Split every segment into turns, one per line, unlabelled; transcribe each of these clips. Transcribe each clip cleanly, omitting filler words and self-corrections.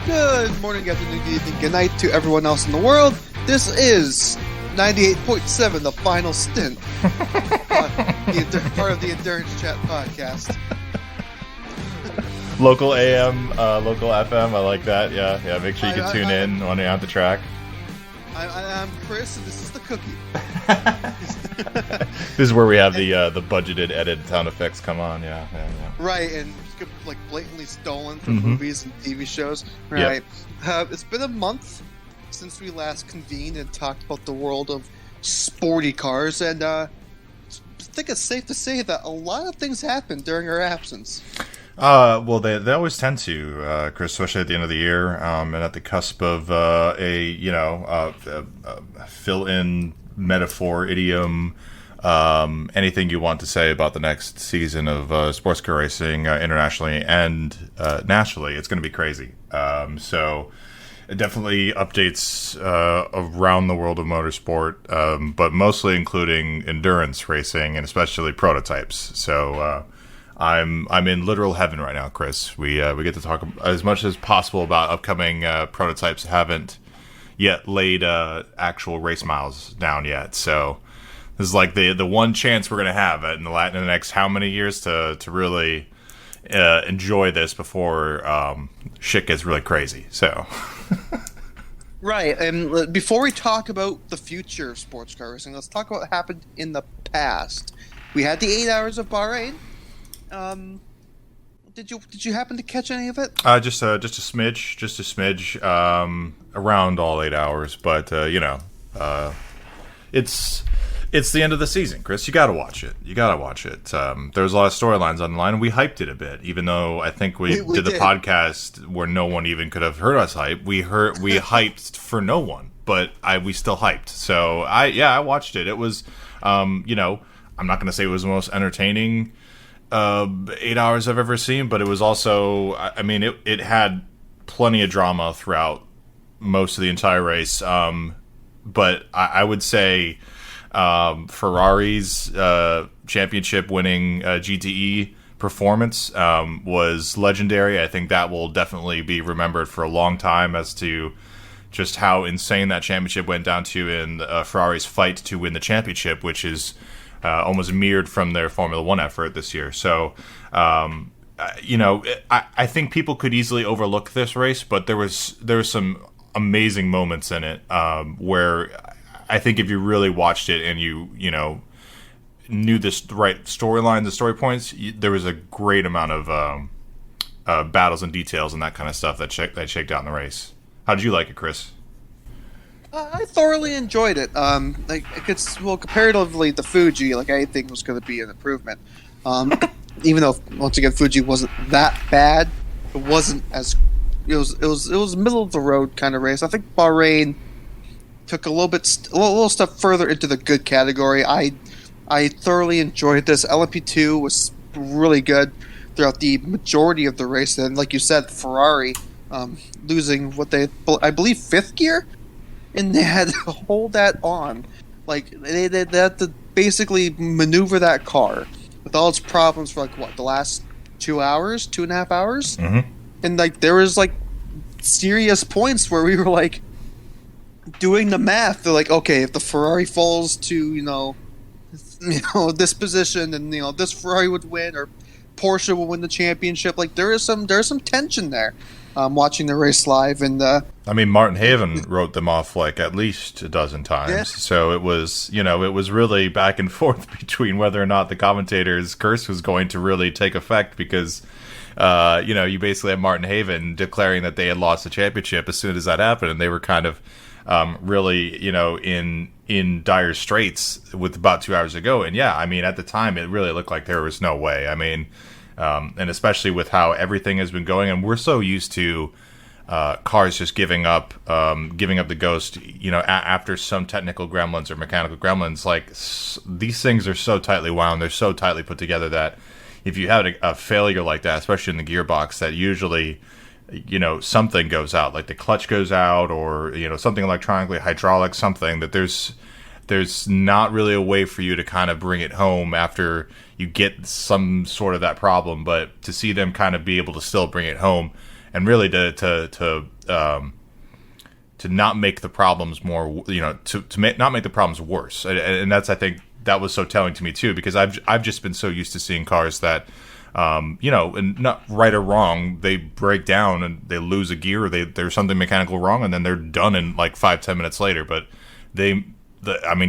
Good morning, afternoon, good evening, good night to everyone else in the world. This is 98.7, the Final Stint, part of the Endurance Chat podcast.
Local AM, local FM, I like that. Yeah. Make sure you can tune in when you're on the track.
I'm Chris, and this is the Cookie.
This is where we have the budgeted edit sound effects come on. Yeah.
Right, and like blatantly stolen from movies and TV shows. Right. Yep. It's been a month since we last convened and talked about the world of sporty cars, and I think it's safe to say that a lot of things happened during our absence.
Well, they always tend to, Chris, especially at the end of the year, and at the cusp of fill-in metaphor, idiom, anything you want to say about the next season of sports car racing internationally and nationally. It's going to be crazy. So it definitely updates around the world of motorsport, but mostly including endurance racing and especially prototypes. So I'm in literal heaven right now, Chris. We get to talk as much as possible about upcoming prototypes that haven't yet laid actual race miles down yet. So this is like the one chance we're going to have in the next how many years to really enjoy this before shit gets really crazy. So
right, and before we talk about the future of sports car racing, let's talk about what happened in the past. We had the 8 hours of Bahrain. Did you happen to catch any of it?
Just a smidge, around all 8 hours, but it's the end of the season, Chris. You gotta watch it. There's a lot of storylines on the line, and we hyped it a bit, even though I think we did the podcast where no one even could have heard us hype. We hyped for no one, but we still hyped. So I watched it. It was, I'm not gonna say it was the most entertaining 8 hours I've ever seen, but it was also, it had plenty of drama throughout most of the entire race. But I would say Ferrari's championship winning GTE performance was legendary. I think that will definitely be remembered for a long time as to just how insane that championship went down to in Ferrari's fight to win the championship, which is almost mirrored from their Formula One effort this year. So, I think people could easily overlook this race, but there was some amazing moments in it where I think if you really watched it and you knew the right storyline, the story points, there was a great amount of battles and details and that kind of stuff that shaked out in the race. How did you like it, Chris?
I thoroughly enjoyed it. Comparatively to Fuji, I think was going to be an improvement. Even though, once again, Fuji wasn't that bad, it wasn't as it was middle of the road kind of race. I think Bahrain took a little step further into the good category. I thoroughly enjoyed this. LMP2 was really good throughout the majority of the race, and like you said, Ferrari losing I believe fifth gear. And they had to hold that on. They had to basically maneuver that car with all its problems for the last 2 hours, 2.5 hours.
Mm-hmm. And
there was serious points where we were doing the math. They're okay, if the Ferrari falls to this position, and this Ferrari would win, or Porsche will win the championship. There's some tension there. Watching the race live, and
Martin Haven wrote them off at least a dozen times.
Yeah.
So it was, it was really back and forth between whether or not the commentator's curse was going to really take effect, because you basically had Martin Haven declaring that they had lost the championship as soon as that happened, and they were kind of really, in dire straits with about 2 hours to go. And at the time, it really looked like there was no way. And especially with how everything has been going, and we're so used to cars just giving up the ghost, after some technical gremlins or mechanical gremlins. These things are so tightly wound, they're so tightly put together that if you have a failure like that, especially in the gearbox, that usually, something goes out, like the clutch goes out, or something electronically, hydraulic, something that there's not really a way for you to kind of bring it home after you get some sort of that problem. But to see them kind of be able to still bring it home and really to not make the problems more, not make the problems worse. And that's, I think, that was so telling to me too, because I've just been so used to seeing cars that, and not right or wrong, they break down and they lose a gear, or there's something mechanical wrong, and then they're done in like 5-10 minutes later. But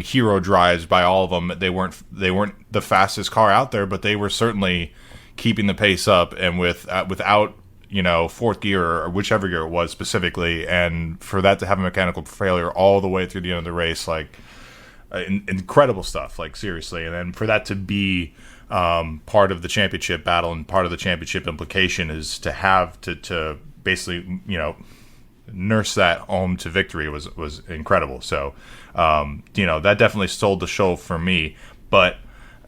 hero drives by all of them. They weren't the fastest car out there, but they were certainly keeping the pace up, and without fourth gear or whichever gear it was specifically, and for that to have a mechanical failure all the way through the end of the race, like incredible stuff, like seriously. And then for that to be part of the championship battle and part of the championship implication is to have to basically nurse that home to victory was incredible. So that definitely stole the show for me. But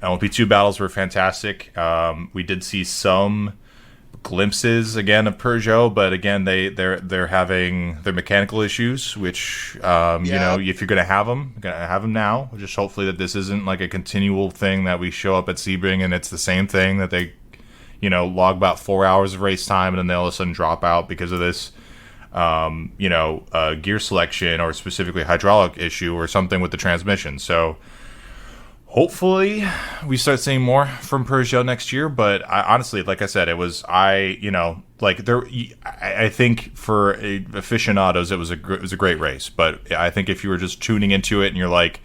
LMP2 battles were fantastic. We did see some glimpses again of Peugeot, but again they're having their mechanical issues, which if you're gonna have them, now. Just hopefully that this isn't like a continual thing that we show up at Sebring and it's the same thing that they log about 4 hours of race time and then they all of a sudden drop out because of this gear selection or specifically hydraulic issue or something with the transmission. So hopefully we start seeing more from Peugeot next year. But honestly, like I said, I think for aficionados it was a great race. But I think if you were just tuning into it and you're like,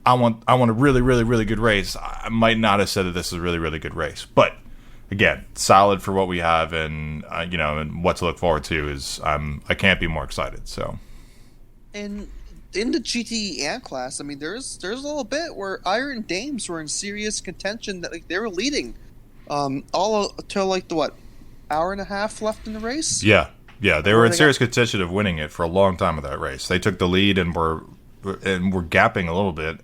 I want a really, really, really good race, I might not have said that this is a really, really good race. But again, solid for what we have, and and what to look forward to is I can't be more excited. So,
and in the GTE class, I mean, there's a little bit where Iron Dames were in serious contention that they were leading, all till like the hour and a half left in the race.
Yeah, they were in serious contention of winning it for a long time of that race. They took the lead and were gapping a little bit.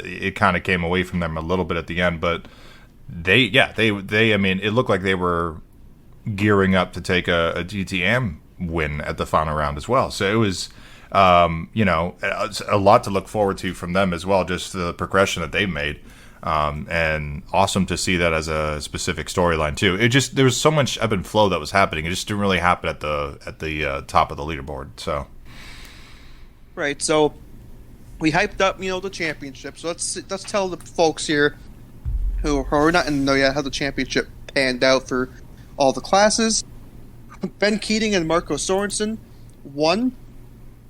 It kind of came away from them a little bit at the end, but they I mean, it looked like they were gearing up to take a GTM win at the final round as well. So it was a lot to look forward to from them as well, just the progression that they've made, and awesome to see that as a specific storyline too. There was so much ebb and flow that was happening. It just didn't really happen at the top of the leaderboard. So
right, so we hyped up the championship. So let's tell the folks here who are not in the know yet how the championship panned out for all the classes. Ben Keating and Marco Sorensen won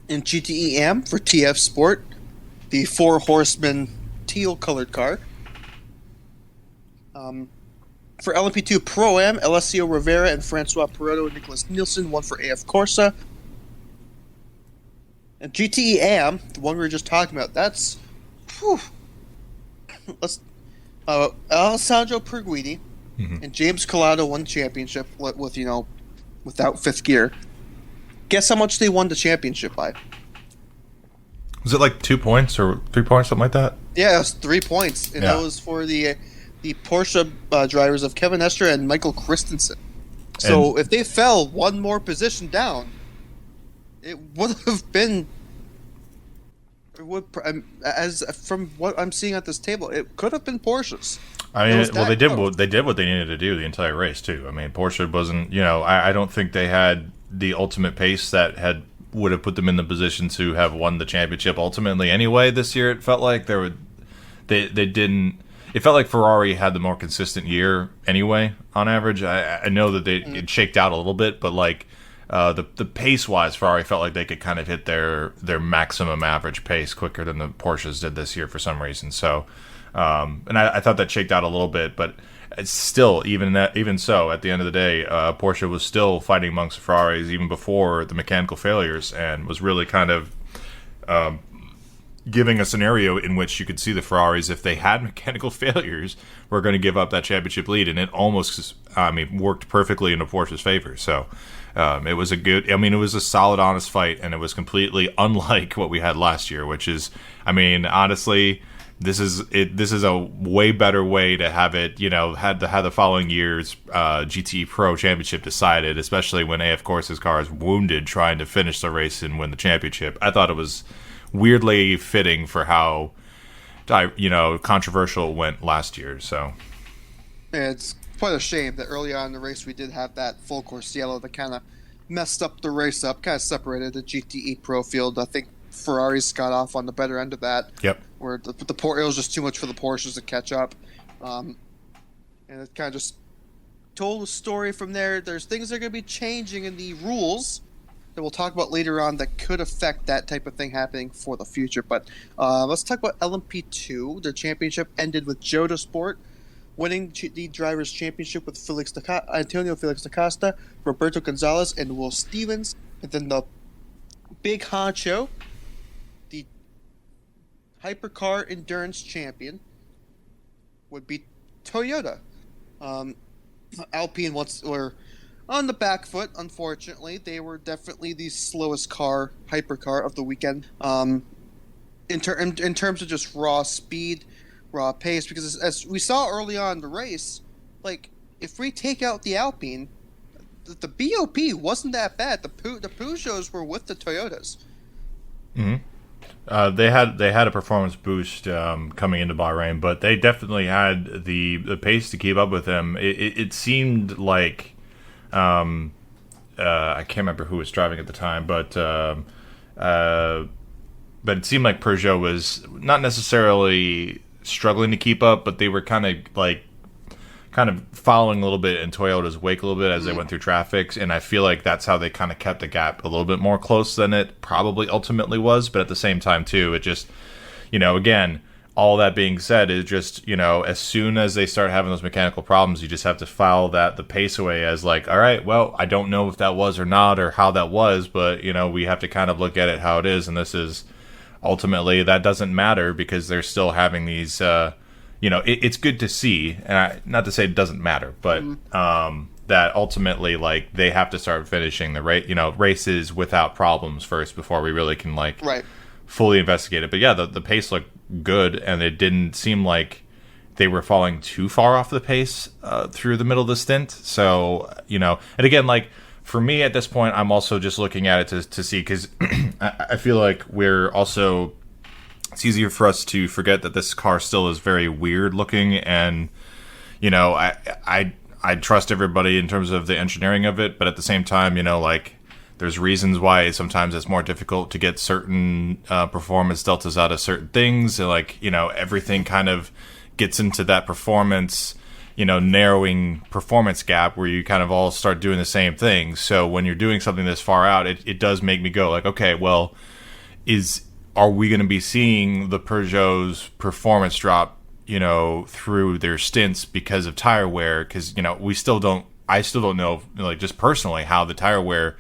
in GTE for TF Sport, the 4-horseman teal-colored car. For LMP2 Pro-Am, Alessio Rivera and Francois Pareto and Nicholas Nielsen won for AF Corsa. And GTE the one we were just talking about, that's... Alessandro Perguidi and James Collado won the championship with without fifth gear. Guess how much they won the championship by?
Was it like 2 points or 3 points, something like that?
Yeah, it was 3 points, and that was for the Porsche drivers of Kevin Estre and Michael Christensen. So if they fell one more position down, it would have been. As from what I'm seeing at this table, it could have been Porsche's.
I mean, they did what they needed to do the entire race too. I mean, Porsche wasn't. I don't think they had the ultimate pace that would have put them in the position to have won the championship ultimately. Anyway, this year it felt like they didn't. It felt like Ferrari had the more consistent year anyway on average. I know that it shaked out a little bit, but like. The pace-wise, Ferrari felt like they could kind of hit their maximum average pace quicker than the Porsches did this year for some reason. So, and I thought that shaked out a little bit, but it's still, even so, at the end of the day, Porsche was still fighting amongst the Ferraris even before the mechanical failures, and was really kind of giving a scenario in which you could see the Ferraris, if they had mechanical failures, were going to give up that championship lead, and it almost, worked perfectly into Porsche's favor. So. It was it was a solid, honest fight, and it was completely unlike what we had last year, which is, honestly, this is a way better way to have it, had the following year's GT Pro Championship decided, especially when AF Corsa's car is wounded trying to finish the race and win the championship. I thought it was weirdly fitting for how, controversial it went last year, so.
It's quite a shame that early on in the race we did have that full course yellow that kind of messed up the race up, kind of separated the GTE Pro field. I think Ferraris got off on the better end of that.
Yep.
Where it was just too much for the Porsches to catch up, and it kind of just told a story from there. There's things that are going to be changing in the rules that we'll talk about later on that could affect that type of thing happening for the future. But let's talk about LMP2. The championship ended with Joda Sport winning the Drivers' Championship with Antonio Felix da Costa, Roberto Gonzalez, and Will Stevens. And then the big honcho, the Hypercar Endurance Champion, would be Toyota. Alpine were on the back foot, unfortunately. They were definitely the slowest hypercar of the weekend. In terms of just raw speed, raw pace, because as we saw early on in the race, like, if we take out the Alpine, the BOP wasn't that bad. The Peugeots were with the Toyotas.
Mm-hmm. They had a performance boost coming into Bahrain, but they definitely had the pace to keep up with them. It seemed like I can't remember who was driving at the time, but it seemed like Peugeot was not necessarily struggling to keep up, but they were kind of following a little bit in Toyota's wake a little bit as they went through traffic, and I feel like that's how they kind of kept the gap a little bit more close than it probably ultimately was. But at the same time too, it just, again, all that being said, is just, as soon as they start having those mechanical problems, you just have to file the pace away as like, all right, well, I don't know if that was or not or how that was, but we have to kind of look at it how it is, and this is ultimately, that doesn't matter because they're still having these it's good to see, and not to say it doesn't matter, but that ultimately, like, they have to start finishing the races without problems first before we really can fully investigate it. But yeah, the pace looked good, and it didn't seem like they were falling too far off the pace through the middle of the stint. So and again, like, for me at this point, I'm also just looking at it to see, because I feel like it's easier for us to forget that this car still is very weird looking, and I trust everybody in terms of the engineering of it, but at the same time, there's reasons why sometimes it's more difficult to get certain performance deltas out of certain things, and everything kind of gets into that performance, narrowing performance gap where you kind of all start doing the same thing. So when you're doing something this far out, it does make me go like, okay, well, are we going to be seeing the Peugeot's performance drop, through their stints because of tire wear? Because, I still don't know, just personally, how the tire wear,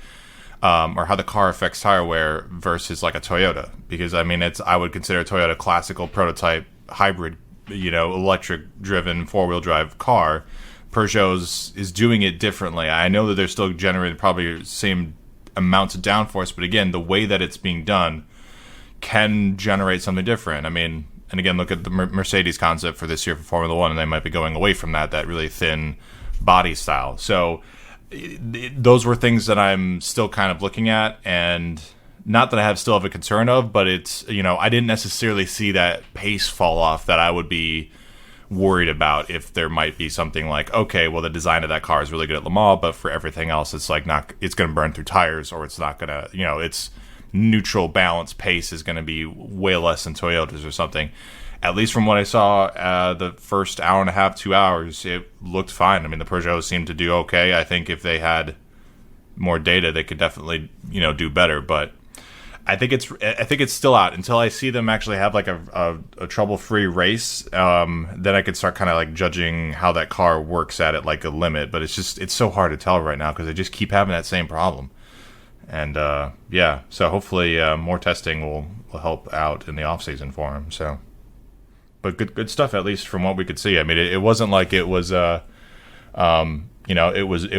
or how the car affects tire wear versus like a Toyota. Because, I would consider a Toyota classical prototype hybrid, electric driven 4-wheel drive car. Peugeot's is doing it differently. I know that they're still generating probably the same amounts of downforce, but again, the way that it's being done can generate something different. And again, look at the Mercedes concept for this year for Formula One, and they might be going away from that really thin body style. So those were things that I'm still kind of looking at, and not that I still have a concern of, but it's, I didn't necessarily see that pace fall off that I would be worried about if there might be something like, okay, well, the design of that car is really good at Le Mans, but for everything else, it's like it's going to burn through tires, or it's not going to, it's neutral balance pace is going to be way less than Toyota's or something. At least from what I saw, the first hour and a half, 2 hours, it looked fine. The Peugeot seemed to do okay. I think if they had more data, they could definitely, do better. But I think it's still out until I see them actually have like a trouble-free race. Then I could start kind of like judging how that car works at like a limit. But it's so hard to tell right now because they just keep having that same problem. And so hopefully more testing will help out in the off season for him. So, but good stuff, at least from what we could see. It wasn't like it was it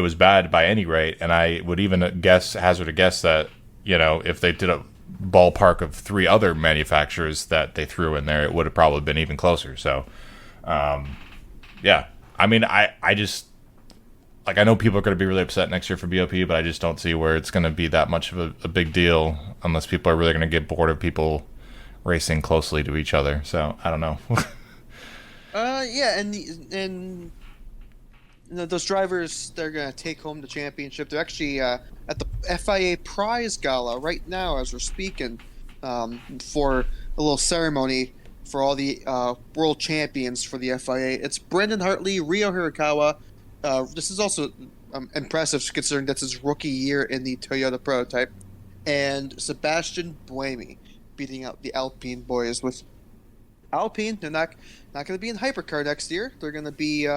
was bad by any rate. And I would even hazard a guess that if they did a ballpark of 3 other manufacturers that they threw in there, it would have probably been even closer. So, I just. Like, I know people are going to be really upset next year for BOP, but I just don't see where it's going to be that much of a big deal unless people are really going to get bored of people racing closely to each other. So, I don't know.
And those drivers, they're going to take home the championship. They're actually at the FIA Prize Gala right now as we're speaking, for a little ceremony for all the world champions for the FIA. It's Brendan Hartley, Ryo Hirakawa. This is also impressive considering that's his rookie year in the Toyota prototype. And Sebastian Buemi beating out the Alpine boys. With Alpine, they're not going to be in hypercar next year. They're going to be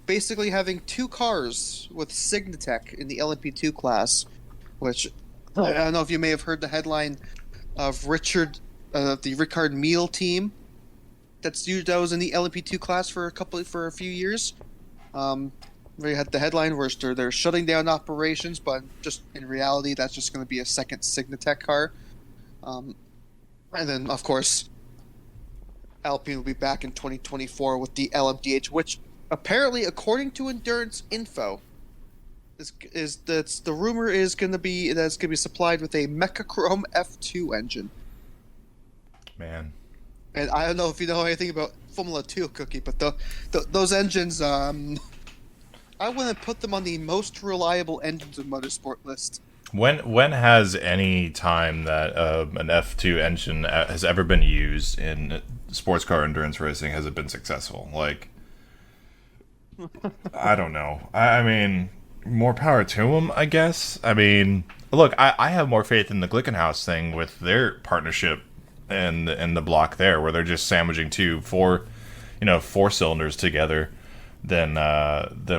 basically having two cars with Signatech in the LMP2 class, which I don't know if you may have heard the headline of the Ricard Meal team that was in the LMP2 class for a few years. We had the headline where they're shutting down operations, but just in reality, that's just going to be a second Signatech car. And then, of course, Alpine will be back in 2024 with the LMDH, which apparently, according to Endurance Info, the rumor is going to be that it's going to be supplied with a Mechachrome F2 engine.
Man.
And I don't know if you know anything about Formula 2, Cookie, but those engines, I wouldn't put them on the most reliable engines in motorsport list.
When has any time that an F2 engine has ever been used in sports car endurance racing has it been successful? Like, I don't know. I mean, more power to them, I guess. I mean, look, I have more faith in the Glickenhaus thing with their partnership and the block there, where they're just sandwiching four cylinders together than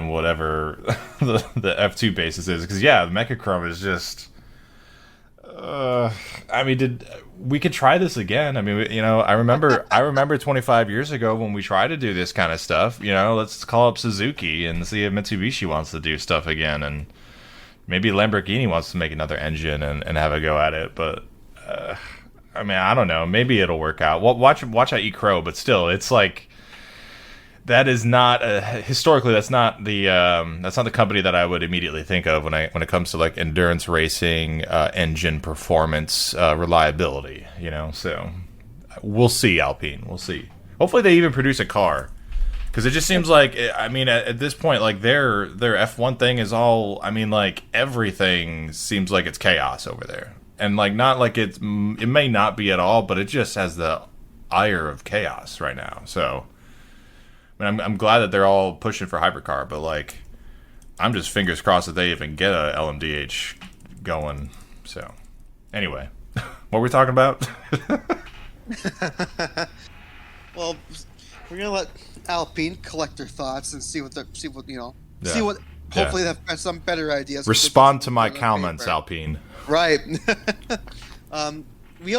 whatever the F2 basis is. Because the Mechachrome is just. I mean, we could try this again? I mean, I remember 25 years ago when we tried to do this kind of stuff. Let's call up Suzuki and see if Mitsubishi wants to do stuff again, and maybe Lamborghini wants to make another engine and have a go at it. But I mean, I don't know. Maybe it'll work out. Watch E03, but still, it's like. That is not historically. That's not the company that I would immediately think of when it comes to like endurance racing, engine performance, reliability. So we'll see. Alpine, we'll see. Hopefully, they even produce a car, because it just seems like, I mean, at this point, like their F1 thing is all. I mean, like everything seems like it's chaos over there, and like not like it may not be at all, but it just has the ire of chaos right now. So. I mean, I'm glad that they're all pushing for hypercar, but like, I'm just fingers crossed that they even get a LMDH going. So, anyway, what were we talking about?
Well, we're gonna let Alpine collect their thoughts and see what. Hopefully, they have some better ideas.
Respond to my comments, Alpine.
Right. We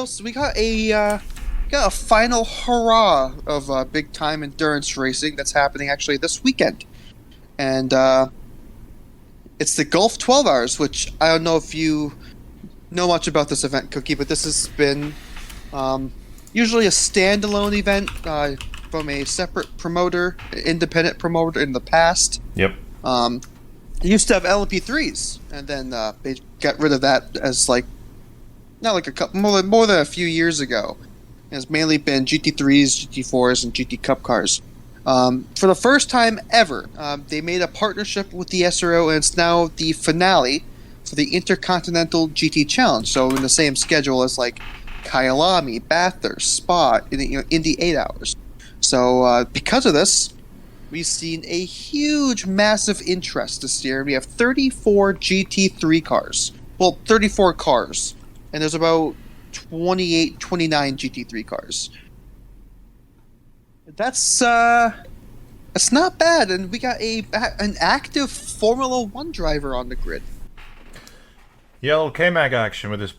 got a final hurrah of big time endurance racing that's happening actually this weekend, and it's the Gulf 12 Hours, which I don't know if you know much about this event, Cookie, but this has been usually a standalone event from a separate promoter, independent promoter in the past.
Yep.
It used to have LMP3s, and then they got rid of that as like not like a couple more than a few years ago. It's mainly been GT3s, GT4s, and GT Cup cars. For the first time ever, they made a partnership with the SRO, and it's now the finale for the Intercontinental GT Challenge. So in the same schedule as like Kyalami, Bathurst, Spa, in the 8 hours. So because of this, we've seen a huge, massive interest this year. We have 34 GT3 cars. Well, 34 cars. And there's about 29 GT3 cars. That's not bad, and we got an active Formula 1 driver on the grid.
Yeah, a little K-Mag action with his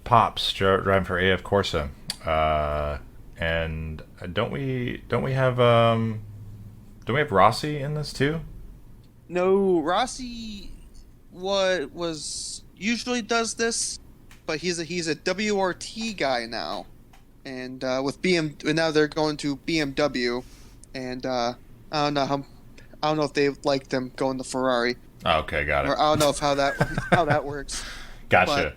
pops driving for AF Corsa. And don't we have Rossi in this too?
No, Rossi was usually does this. But he's a WRT guy now, and with now they're going to BMW, and I don't know if they like them going to Ferrari.
Okay, got it.
Or I don't know how that works.
Gotcha.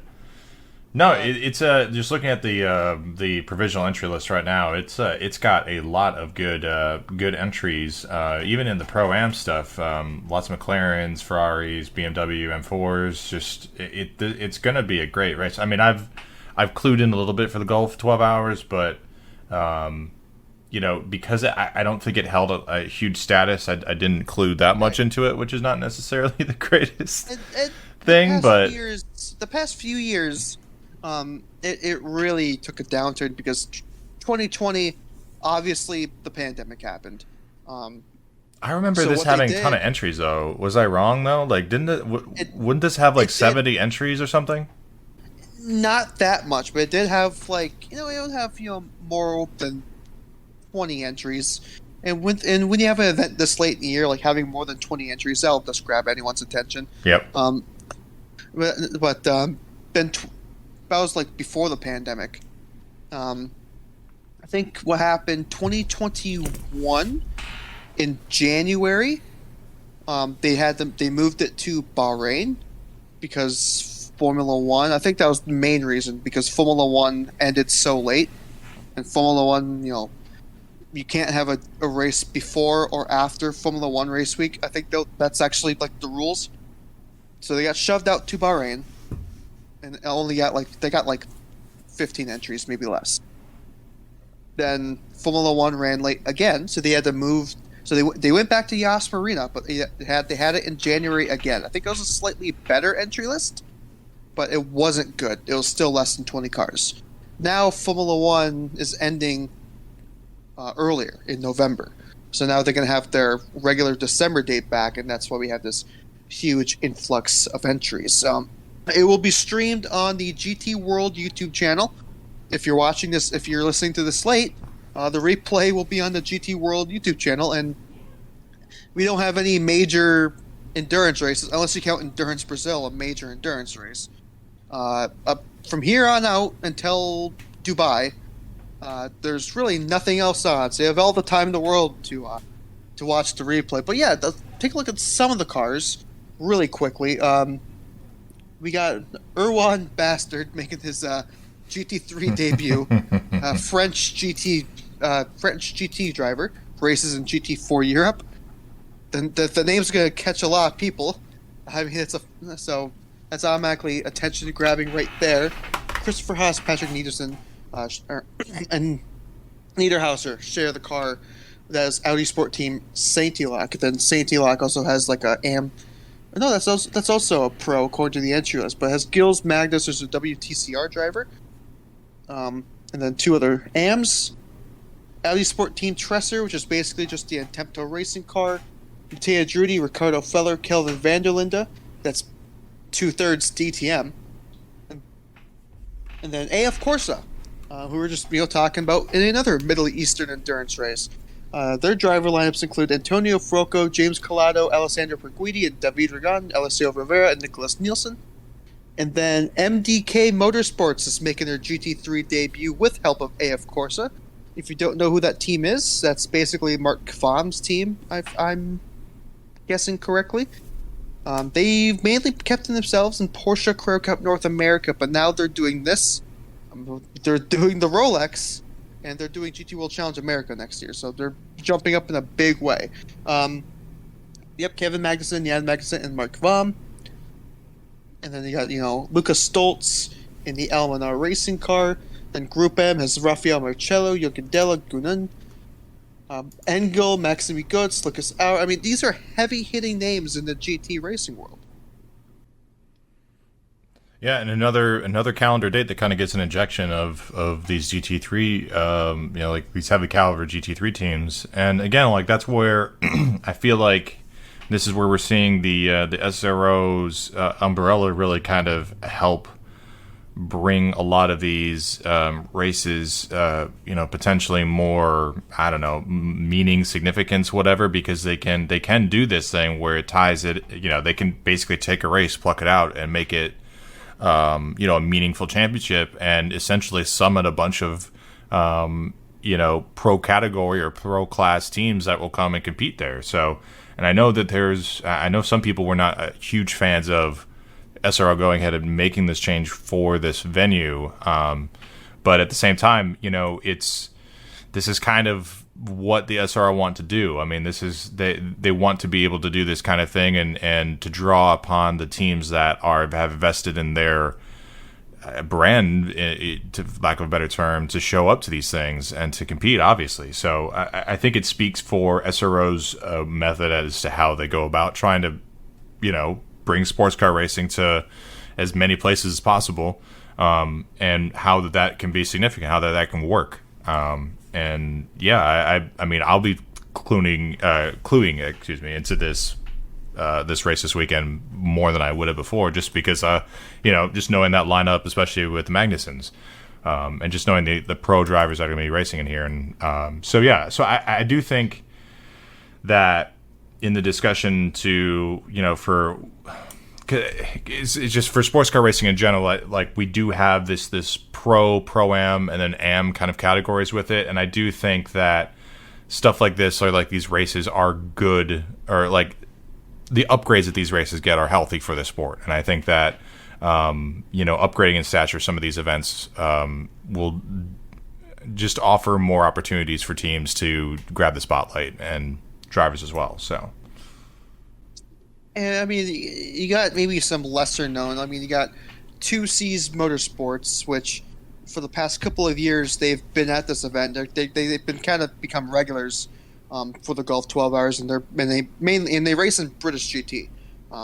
No, it's just looking at the provisional entry list right now. It's got a lot of good entries, even in the pro am stuff. Lots of McLarens, Ferraris, BMW M4s. Just it's gonna be a great race. I mean, I've clued in a little bit for the Gulf 12 hours, but because I don't think it held a huge status. I didn't clue that much into it, which is not necessarily the greatest thing. But
the past few years. It really took a downturn because 2020, obviously, the pandemic happened.
I remember this having a ton of entries, though. Was I wrong, though? Like, wouldn't this have like 70 entries or something?
Not that much, but it did have it would have more than 20 entries. And when you have an event this late in the year, like having more than 20 entries, that'll just grab anyone's attention.
Yep.
But then. That was like before the pandemic. I think what happened 2021 in January. They moved it to Bahrain because Formula One. I think that was the main reason because Formula One ended so late, and Formula One, you can't have a race before or after Formula One race week. I think that's actually like the rules. So they got shoved out to Bahrain. And only got 15 entries, maybe less. Then Formula One ran late again, so they had to move. So they went back to Yas Marina, but they had it in January again. I think it was a slightly better entry list, but it wasn't good. It was still less than 20 cars. Now Formula One is ending earlier in November, so now they're going to have their regular December date back, and that's why we have this huge influx of entries. It will be streamed on the GT World YouTube channel. If you're watching this, if you're listening to this late, the replay will be on the GT World YouTube channel. And we don't have any major endurance races, unless you count Endurance Brazil, a major endurance race. From here on out until Dubai, there's really nothing else on. So you have all the time in the world to watch the replay. But yeah, take a look at some of the cars really quickly. We got Erwan Bastard making his GT3 debut. French GT driver, races in GT4 Europe. The name's going to catch a lot of people. I mean, so that's automatically attention grabbing right there. Christopher Haas, Patrick Niedersen, and Niederhauser share the car. That is Audi Sport Team Saint-Ilac. Then Saint-Ilac also has like a AM. No, that's also a pro according to the entry list, but it has Gilles Magnus as a WTCR driver, and then two other AMs. Audi Sport Team Tresser, which is basically just the Antempto racing car. Matteo Drudi, Ricardo Feller, Kelvin van der Linde. That's 2/3 DTM. And then AF Corsa, who we're just talking about in another Middle Eastern endurance race. Their driver lineups include Antonio Frocco, James Collado, Alessandro Perguidi, and David Ragan, Alessio Rivera, and Nicholas Nielsen. And then MDK Motorsports is making their GT3 debut with help of AF Corsa. If you don't know who that team is, that's basically Mark Kvamm's team, I'm guessing correctly. They've mainly kept themselves in Porsche Carrera Cup North America, but now they're doing this. They're doing the Rolex, and they're doing GT World Challenge America next year, so they're jumping up in a big way. Kevin Magnussen, Jan Magnussen, and Mark Kvamm. And then you got, Lucas Stoltz in the Almanar racing car. Then Group M has Rafael Marcello, Jochen Della, Gunun, Engel, Maximi Götz, Lucas Auer. I mean, these are heavy-hitting names in the GT racing world.
Yeah, and another calendar date that kind of gets an injection of these GT3, like these heavy caliber GT3 teams. And again, like that's where I feel like this is where we're seeing the SRO's umbrella really kind of help bring a lot of these races, potentially more, I don't know, meaning, significance, whatever, because they can do this thing where it ties it. They can basically take a race, pluck it out, and make it a meaningful championship, and essentially summon a bunch of pro category or pro class teams that will come and compete there. So, and I know that I know some people were not huge fans of SRO going ahead and making this change for this venue. But at the same time, this is kind of what the SRO want to do. I mean, this is they want to be able to do this kind of thing and to draw upon the teams that have invested in their brand, to lack of a better term, to show up to these things and to compete, obviously. So I think it speaks for SRO's method as to how they go about trying to, bring sports car racing to as many places as possible, and how that can be significant, how that can work. And yeah, I mean, I'll be cluing into this race this weekend more than I would have before, just because just knowing that lineup, especially with the Magnusons, and just knowing the pro drivers that are going to be racing in here. And so I do think that in the discussion to it's just for sports car racing in general, like we do have this pro-am and then am kind of categories with it, and I do think that stuff like this, or like these races, are good, or like the upgrades that these races get are healthy for the sport. And I think that upgrading in stature some of these events will just offer more opportunities for teams to grab the spotlight, and drivers as well. So,
and I mean, you got maybe some lesser known. I mean, you got 2C's Motorsports, which for the past couple of years they've been at this event. They've been kind of become regulars for the Gulf 12 Hours, and they race in British GT.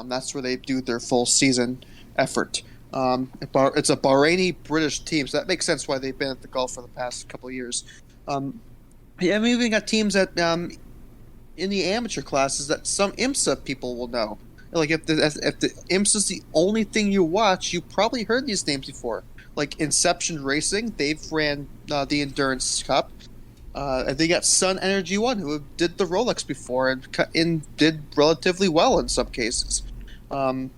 That's where they do their full season effort. It's a Bahraini British team, so that makes sense why they've been at the Gulf for the past couple of years. We even got teams that in the amateur classes that some IMSA people will know. Like if the IMSA is the only thing you watch, you probably heard these names before. Like Inception Racing, they've ran the Endurance Cup. And they got Sun Energy One, who did the Rolex before and did relatively well in some cases. And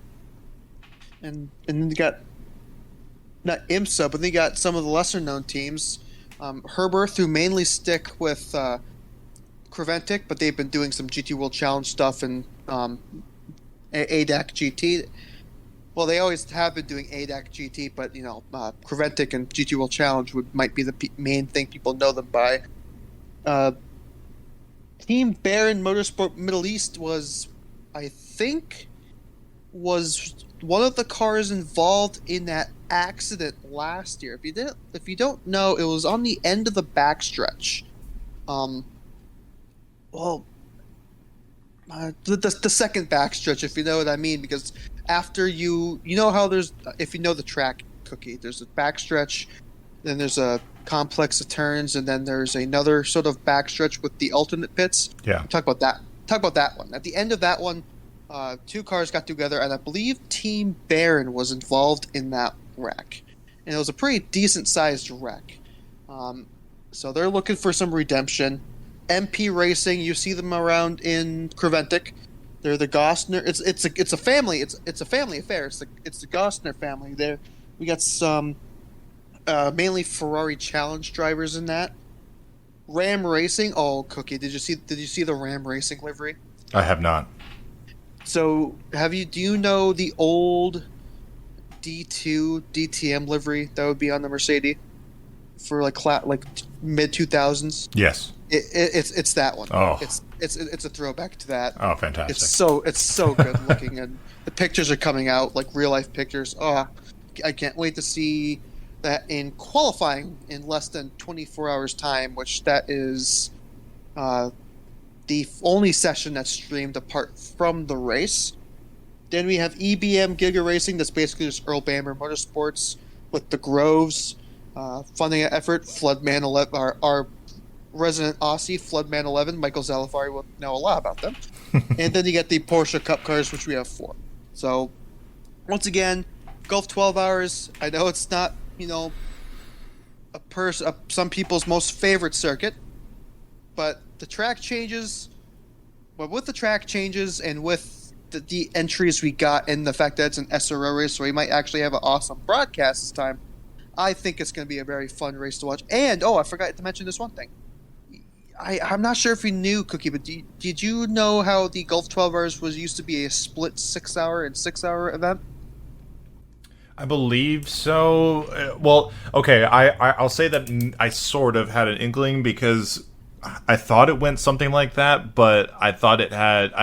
then they got not IMSA, but they got some of the lesser known teams. Herberth, who mainly stick with Creventic, but they've been doing some GT World Challenge stuff and ADAC GT. Well, they always have been doing ADAC GT, but Creventic and GT World Challenge might be the main thing people know them by. Team Baron Motorsport Middle East was one of the cars involved in that accident last year. If you don't know, it was on the end of the backstretch. The second backstretch, if you know what I mean, because after you know how there's, if you know the track, Cookie, there's a backstretch, then there's a complex of turns, and then there's another sort of backstretch with the alternate pits.
Yeah.
Talk about that one. At the end of that one, two cars got together, and I believe Team Baron was involved in that wreck. And it was a pretty decent-sized wreck. So they're looking for some redemption. MP Racing, you see them around in Creventic. They're the Gostner. It's a family. It's a family affair. It's the Gostner family. There, we got some mainly Ferrari Challenge drivers in that. Ram Racing. Oh, Cookie, did you see the Ram Racing livery?
I have not.
So, do you know the old D2 DTM livery that would be on the Mercedes for like mid 2000s?
Yes.
It's that one.
Oh.
It's a throwback to that.
Oh, fantastic.
It's so good looking, and the pictures are coming out, like real life pictures. Oh, I can't wait to see that in qualifying in less than 24 hours time, which that is the only session that's streamed apart from the race. Then we have EBM Giga Racing, that's basically just Earl Bamber Motorsports with the Groves funding effort. Floodman 11, our resident Aussie, Floodman 11, Michael Zalafari will know a lot about them. And then you get the Porsche Cup cars, which we have 4. So, once again, Gulf 12 Hours, I know it's not, some people's most favorite circuit, but the track changes. But with the track changes and with the entries we got and the fact that it's an SRO race, so we might actually have an awesome broadcast this time, I think it's going to be a very fun race to watch. And, I forgot to mention this one thing. I'm not sure if you knew, Cookie, but did you know how the Gulf 12 Hours used to be a split 6-hour and 6-hour event?
I believe so. Well, okay, I'll say that I sort of had an inkling because I thought it went something like that, but I thought it had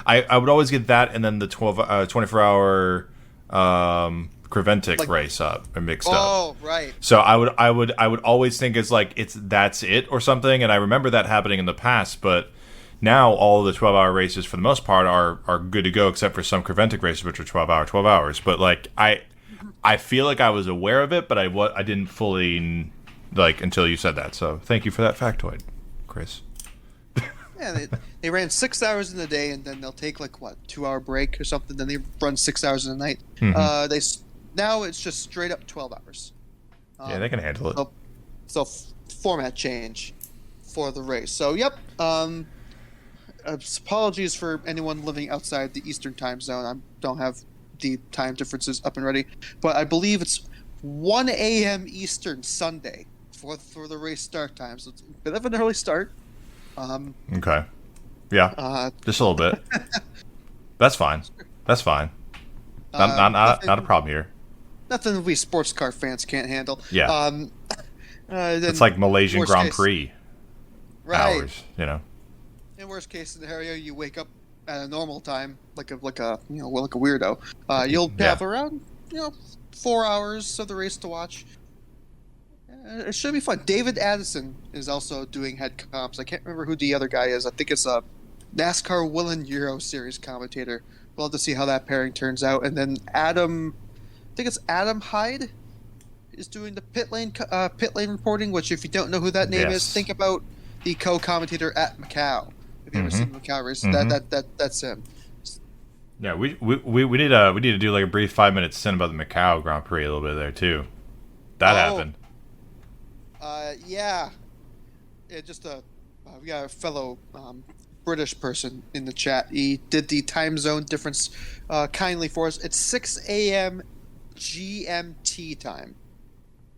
I would always get that and then the 24-hour Creventic race up and mixed up.
Oh, right.
So I would always think that's it or something, and I remember that happening in the past, but now all the 12-hour races for the most part are good to go except for some Creventic races which are 12 hours. But like I feel like I was aware of it, but I didn't fully until you said that. So thank you for that factoid, Chris.
Yeah, they ran 6 hours in the day, and then they'll take 2-hour break or something. Then they run 6 hours in the night.
Mm-hmm.
Now it's just straight up 12 hours.
Yeah, they can handle it.
So format change for the race. So yep. Apologies for anyone living outside the Eastern time zone. I don't have the time differences up and ready, but I believe it's 1 a.m. Eastern Sunday for the race start time. So it's a bit of an early start.
Okay. Yeah. Just a little bit. That's fine. That's fine. Not a problem here.
Nothing we sports car fans can't handle.
Yeah. It's like Malaysian Grand Prix hours,
In worst case scenario, you wake up at a normal time, like a weirdo. You'll have around 4 hours of the race to watch. It should be fun. David Addison is also doing head comps. I can't remember who the other guy is. I think it's a NASCAR Will Euro Series commentator. We'll have to see how that pairing turns out. And then Adam Hyde is doing the pit lane reporting. Which, if you don't know who that name is, think about the co-commentator at Macau. Have you ever seen Macau race? That's him.
Yeah, we need to do a brief 5-minute stint about the Macau Grand Prix a little bit there too. That happened.
Yeah. Just we got a fellow British person in the chat. He did the time zone difference kindly for us. It's 6 a.m. GMT time.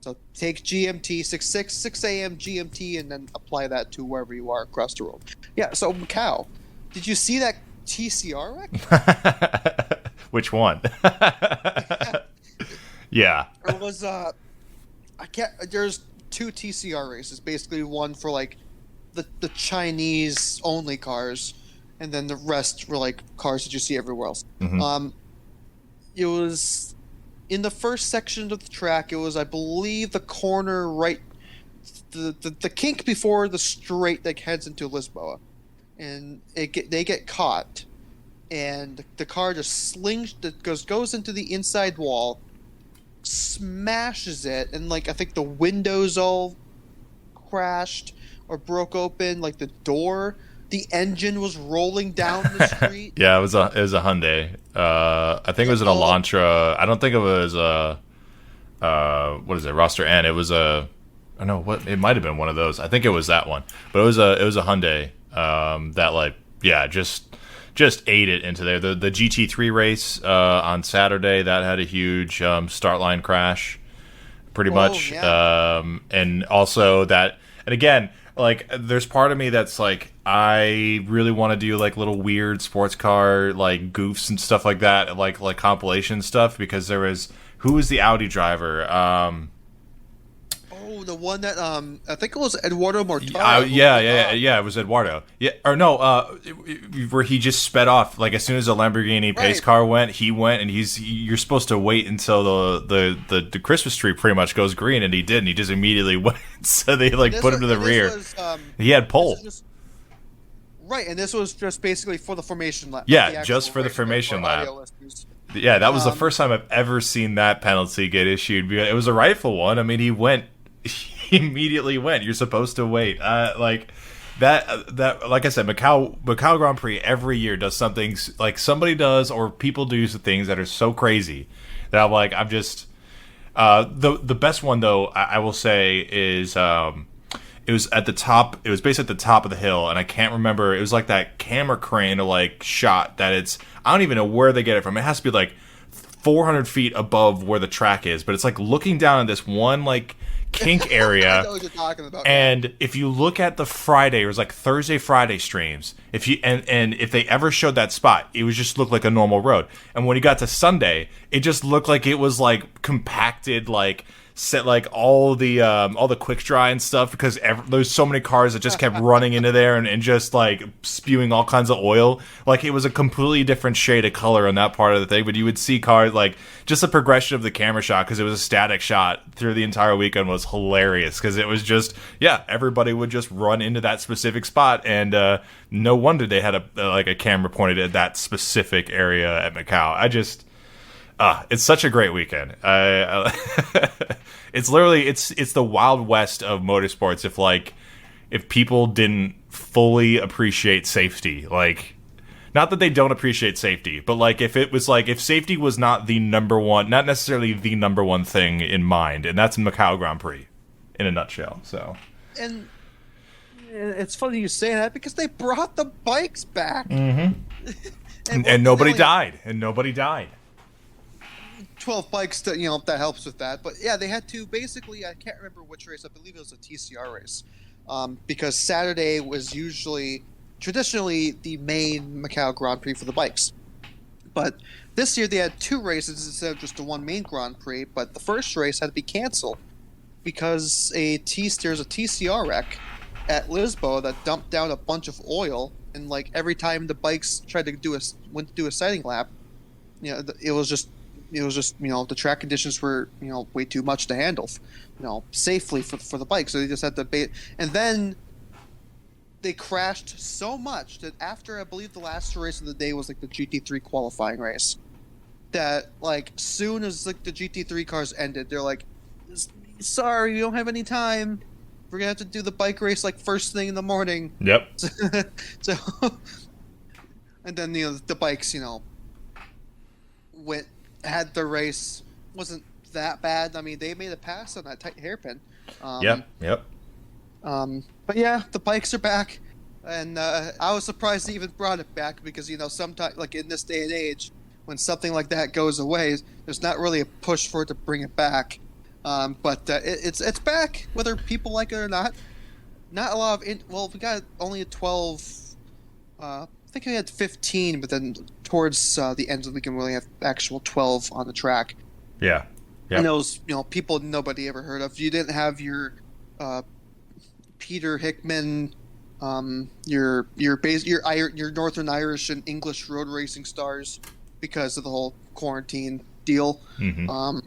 So take GMT, 6 a.m. GMT, and then apply that to wherever you are across the world. Yeah, so Macau, did you see that TCR wreck?
Which one? Yeah.
It was, there's 2 TCR races, basically one for, the Chinese-only cars, and then the rest were, cars that you see everywhere else.
Mm-hmm.
It was... In the first section of the track, it was, I believe, the corner right, the kink before the straight that heads into Lisboa, and they get caught, and the car just goes into the inside wall, smashes it, and I think the windows all crashed or broke open, the door. The engine was rolling down the street.
Yeah, it was a Hyundai. I think it was an Elantra. I don't think it was a what is it, Roster N. It was a I don't know what it might have been one of those. I think it was that one, but it was a Hyundai that just ate it into there. The GT3 race on Saturday that had a huge start line crash, pretty much,
yeah.
and also that, and again. There's part of me that's I really want to do little weird sports car goofs and stuff like that, like compilation stuff, because who was the Audi driver?
The one that I think it was Eduardo Mortara.
Yeah, it was Eduardo. Yeah, or no, where he just sped off as soon as the Lamborghini pace car went, he went, and you're supposed to wait until the Christmas tree pretty much goes green, and he did, and he just immediately went. So they put him to the rear. He had pole.
Right, and this was just basically for the formation lap.
Yeah, just for the formation lap. Yeah, that was the first time I've ever seen that penalty get issued. It was a rightful one. I mean, he immediately went. You're supposed to wait. That like I said, Macau Grand Prix every year does something somebody does or people do things that are so crazy that I'm just the best one though I will say is it was at the top. It was basically at the top of the hill, and I can't remember. It was that camera crane or shot that it's. I don't even know where they get it from. It has to be 400 feet above where the track is, but it's looking down at this one kink area.
I know what you're talking about.
And if you look at the Friday, it was Thursday, Friday streams, if they ever showed that spot, it would just look like a normal road. And when you got to Sunday, it just looked like it was like compacted, like set like all the quick dry and stuff, because there's so many cars that just kept running into there and just like spewing all kinds of oil. Like it was a completely different shade of color on that part of the thing, but you would see cars, like just the progression of the camera shot, because it was a static shot through the entire weekend, was hilarious, because it was just, yeah, everybody would just run into that specific spot, and no wonder they had a camera pointed at that specific area at Macau. It's such a great weekend. It's literally it's the Wild West of motorsports. If people didn't fully appreciate safety, like, not that they don't appreciate safety, but like if safety was not the number one, not necessarily the number one thing in mind, and that's Macau Grand Prix in a nutshell. So,
and it's funny you say that, because they brought the bikes back,
and nobody died,
12 bikes to, that helps with that. But yeah, they had to basically, I can't remember which race, I believe it was a TCR race, because Saturday was traditionally the main Macau Grand Prix for the bikes. But this year they had two races instead of just the one main Grand Prix, but the first race had to be canceled because there's a TCR wreck at Lisboa that dumped down a bunch of oil, and like every time the bikes went to do a sighting lap, it was just the track conditions were way too much to handle safely for the bike, so they just had to and then they crashed so much that after, I believe, the last race of the day was like the GT3 qualifying race, that like soon as like the GT3 cars ended, they're like, sorry, we don't have any time, we're gonna have to do the bike race like first thing in the morning.
Yep.
So and then the bikes had the race, wasn't that bad. I mean, they made a pass on that tight hairpin.
Yep.
But yeah, the bikes are back, and I was surprised they even brought it back, because sometimes, like in this day and age, when something like that goes away, there's not really a push for it to bring it back. But it's back, whether people like it or not. Not a lot of we got only a 12. I think we had 15, but then towards the end of the weekend, we only have actual 12 on the track.
Yeah.
And those, people nobody ever heard of. You didn't have your Peter Hickman, your Northern Irish and English road racing stars, because of the whole quarantine deal.
Mm-hmm.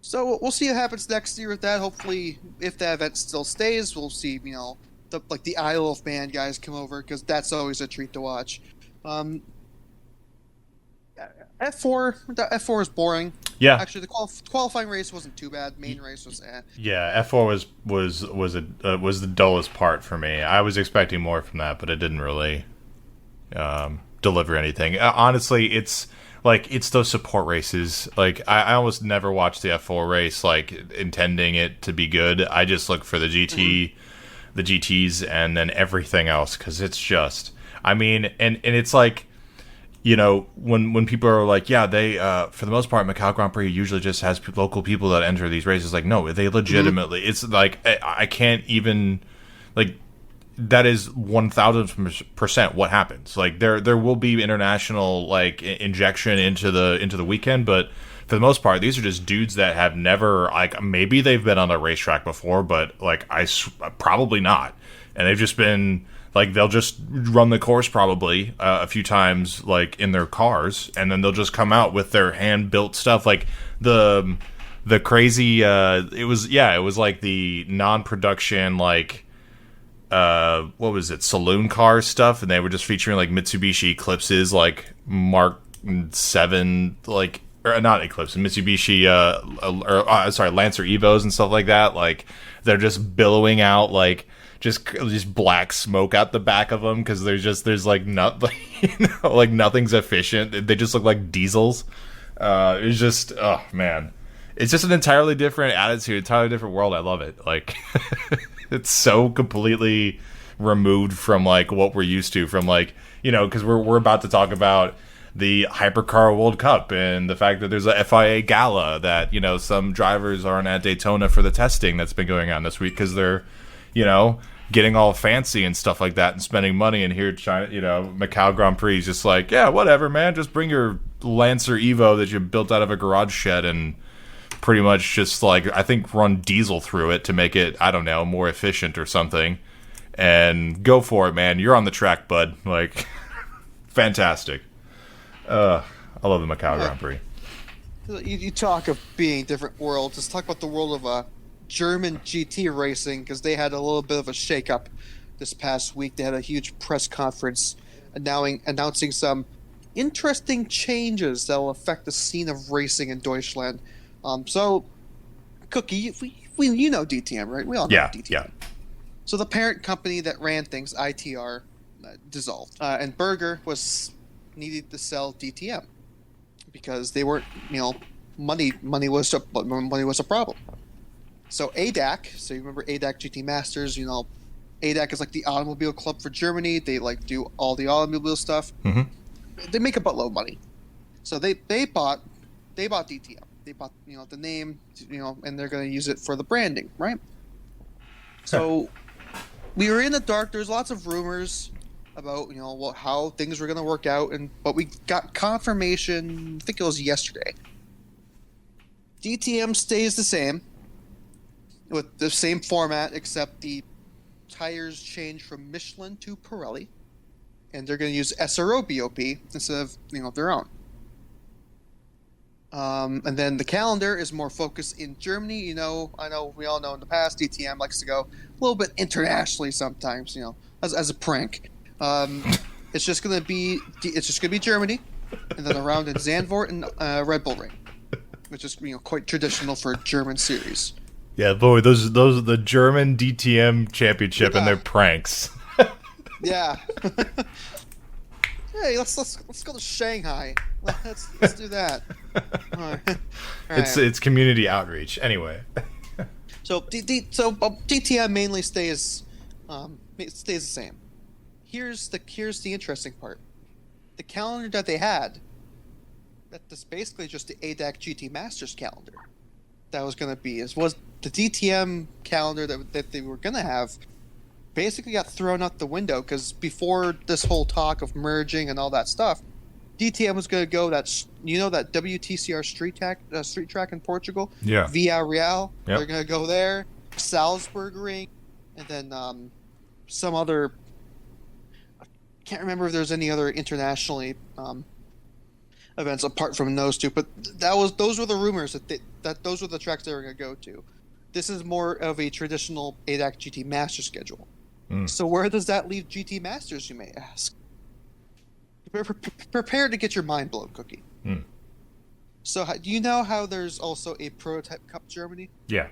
So we'll see what happens next year with that. Hopefully, if that event still stays, we'll see the Isle of Man guys come over, because that's always a treat to watch. F4 is boring.
Yeah.
Actually, the qualifying race wasn't too bad. Main race was
Yeah, F4 was the dullest part for me. I was expecting more from that, but it didn't really deliver anything. Honestly, it's those support races. Like, I almost never watch the F4 race like intending it to be good. I just look for the the GTs, and then everything else, because it's just, I mean, and it's like, when people are like, yeah, they for the most part, Macau Grand Prix usually just has local people that enter these races. Like, no, they legitimately, it's like, I can't even, like, that is 1000% what happens. Like, there will be international like injection into the weekend, but for the most part, these are just dudes that have never, like, maybe they've been on a racetrack before, but like probably not, and they've just been like, they'll just run the course probably a few times like in their cars, and then they'll just come out with their hand built stuff, like the crazy it was like the non-production, like what was it, saloon car stuff, and they were just featuring like Mitsubishi Eclipses, like Mark 7, like, or not Eclipse, Mitsubishi sorry, Lancer Evos and stuff like that. Like, they're just billowing out like just black smoke out the back of them, because there's like nothing, like nothing's efficient. They just look like diesels. It's just, oh man, it's just an entirely different attitude, entirely different world. I love it. Like, it's so completely removed from like what we're used to, from like, because we're about to talk about the Hypercar World Cup and the fact that there's a FIA gala that some drivers aren't at Daytona for the testing that's been going on this week, because they're getting all fancy and stuff like that and spending money. And here, China, Macau Grand Prix is just like, yeah, whatever, man. Just bring your Lancer Evo that you built out of a garage shed and pretty much just like, I think, run diesel through it to make it, I don't know, more efficient or something. And go for it, man. You're on the track, bud. Like, fantastic. I love the Macau Grand Prix.
You talk of being different worlds. Let's talk about the world of German GT racing, because they had a little bit of a shakeup this past week. They had a huge press conference announcing some interesting changes that will affect the scene of racing in Deutschland. So, Cookie, you know DTM, right? We all know DTM. Yeah. So the parent company that ran things, ITR, dissolved, and Berger needed to sell DTM because they weren't, money was a problem. So ADAC, so you remember ADAC GT Masters, ADAC is like the automobile club for Germany. They like do all the automobile stuff. Mm-hmm. They make a buttload of money. So they bought DTM. They bought the name, and they're going to use it for the branding, right? So we were in the dark. There's lots of rumors about how things were going to work out, but we got confirmation. I think it was yesterday. DTM stays the same with the same format, except the tires change from Michelin to Pirelli, and they're going to use SRO BOP instead of their own. And then the calendar is more focused in Germany. I know we all know in the past DTM likes to go a little bit internationally sometimes. As a prank. It's just gonna be Germany, and then around in Zandvoort and Red Bull Ring, which is quite traditional for a German series.
Yeah, boy, those are the German DTM championship and their pranks.
Yeah. Hey, let's go to Shanghai. Let's do that. All right.
It's community outreach anyway.
So DTM mainly stays the same. Here's the interesting part. The calendar that they had, that's basically just the ADAC GT Masters calendar. That was going to be was the DTM calendar that they were going to have. Basically got thrown out the window because before this whole talk of merging and all that stuff, DTM was going to go that WTCR street track in Portugal, Via Real. Yep. They're going to go there, Salzburg Ring, and then some other. I can't remember if there's any other internationally events apart from those two, but those were the rumors that those were the tracks they were going to go to. This is more of a traditional ADAC GT Master schedule. So where does that leave GT Masters, you may ask? Prepare to get your mind blown, Cookie. So do you know how there's also a Prototype Cup Germany? Yeah.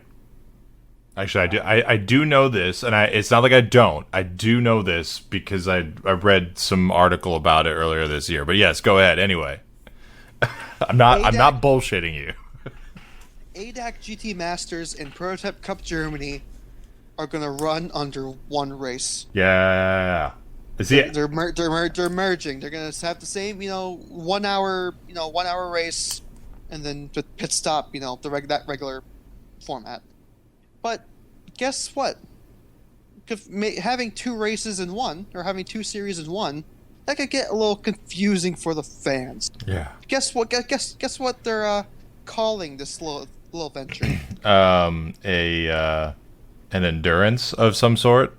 Actually, I do know this, and it's not like I don't. I do know this because I read some article about it earlier this year. But yes, go ahead. Anyway, I'm not bullshitting you.
ADAC GT Masters and Prototype Cup Germany are going to run under one race.
Yeah.
They're merging. They're going to have the same, 1 hour, 1 hour race, and then the pit stop, that regular format. But guess what? Having two races in one, or having two series in one, that could get a little confusing for the fans.
Yeah.
Guess what? Guess what they're calling this little venture?
An endurance of some sort.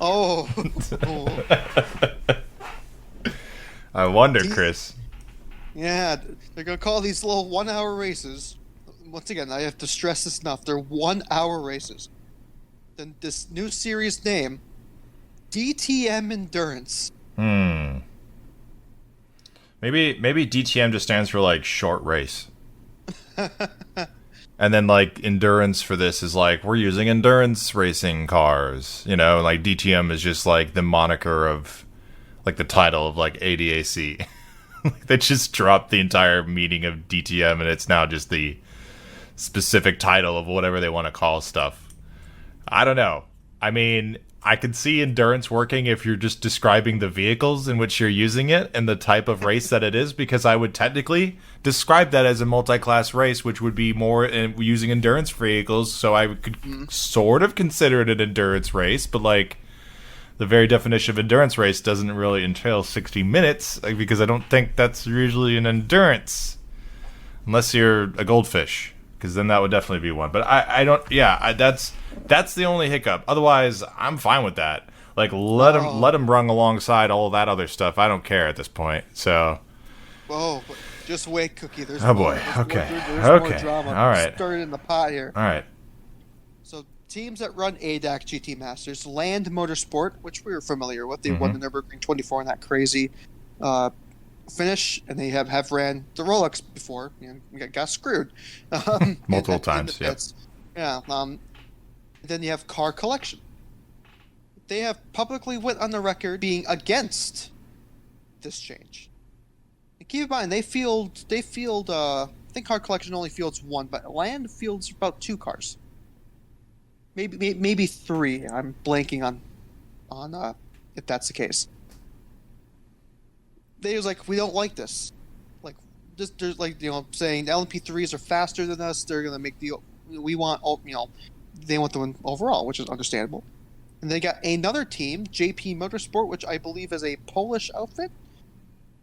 Oh.
I wonder, Chris.
Yeah, they're gonna call these little 1 hour races. Once again, I have to stress this enough. They're 1 hour races. Then this new series name, DTM Endurance.
Maybe DTM just stands for like short race. And then like endurance for this is like we're using endurance racing cars, like DTM is just like the moniker of like the title of like ADAC. They just dropped the entire meaning of DTM and it's now just the specific title of whatever they want to call stuff. I don't know. I mean, I could see endurance working if you're just describing the vehicles in which you're using it and the type of race that it is, because I would technically describe that as a multi-class race, which would be more using endurance vehicles. So I could sort of consider it an endurance race, but like the very definition of endurance race doesn't really entail 60 minutes, because I don't think that's usually an endurance, unless you're a goldfish, because then that would definitely be one. But I don't. Yeah, that's the only hiccup. Otherwise, I'm fine with that. Like let them run alongside all that other stuff. I don't care at this point. So.
Oh, just wait, Cookie. There's
oh
more,
boy.
there's
Okay.
More, there's more drama.
All right.
Stirred in the pot here.
All right.
So teams that run ADAC GT Masters, Land Motorsport, which we were familiar with, they won the Nürburgring 24 in that crazy finish, and they have ran the Rolex before. You know, got screwed
multiple times.
Yeah. Then you have Car Collection. They have publicly went on the record being against this change. And keep in mind, they field. I think Car Collection only fields one, but Land fields about 2 cars. Maybe 3. I'm blanking on if that's the case. They was like, we don't like this. Like, just there's like, you know, saying the LMP3s are faster than us. They're gonna make we want, you know, they want to win overall, which is understandable. And they got another team, JP Motorsport, which I believe is a Polish outfit.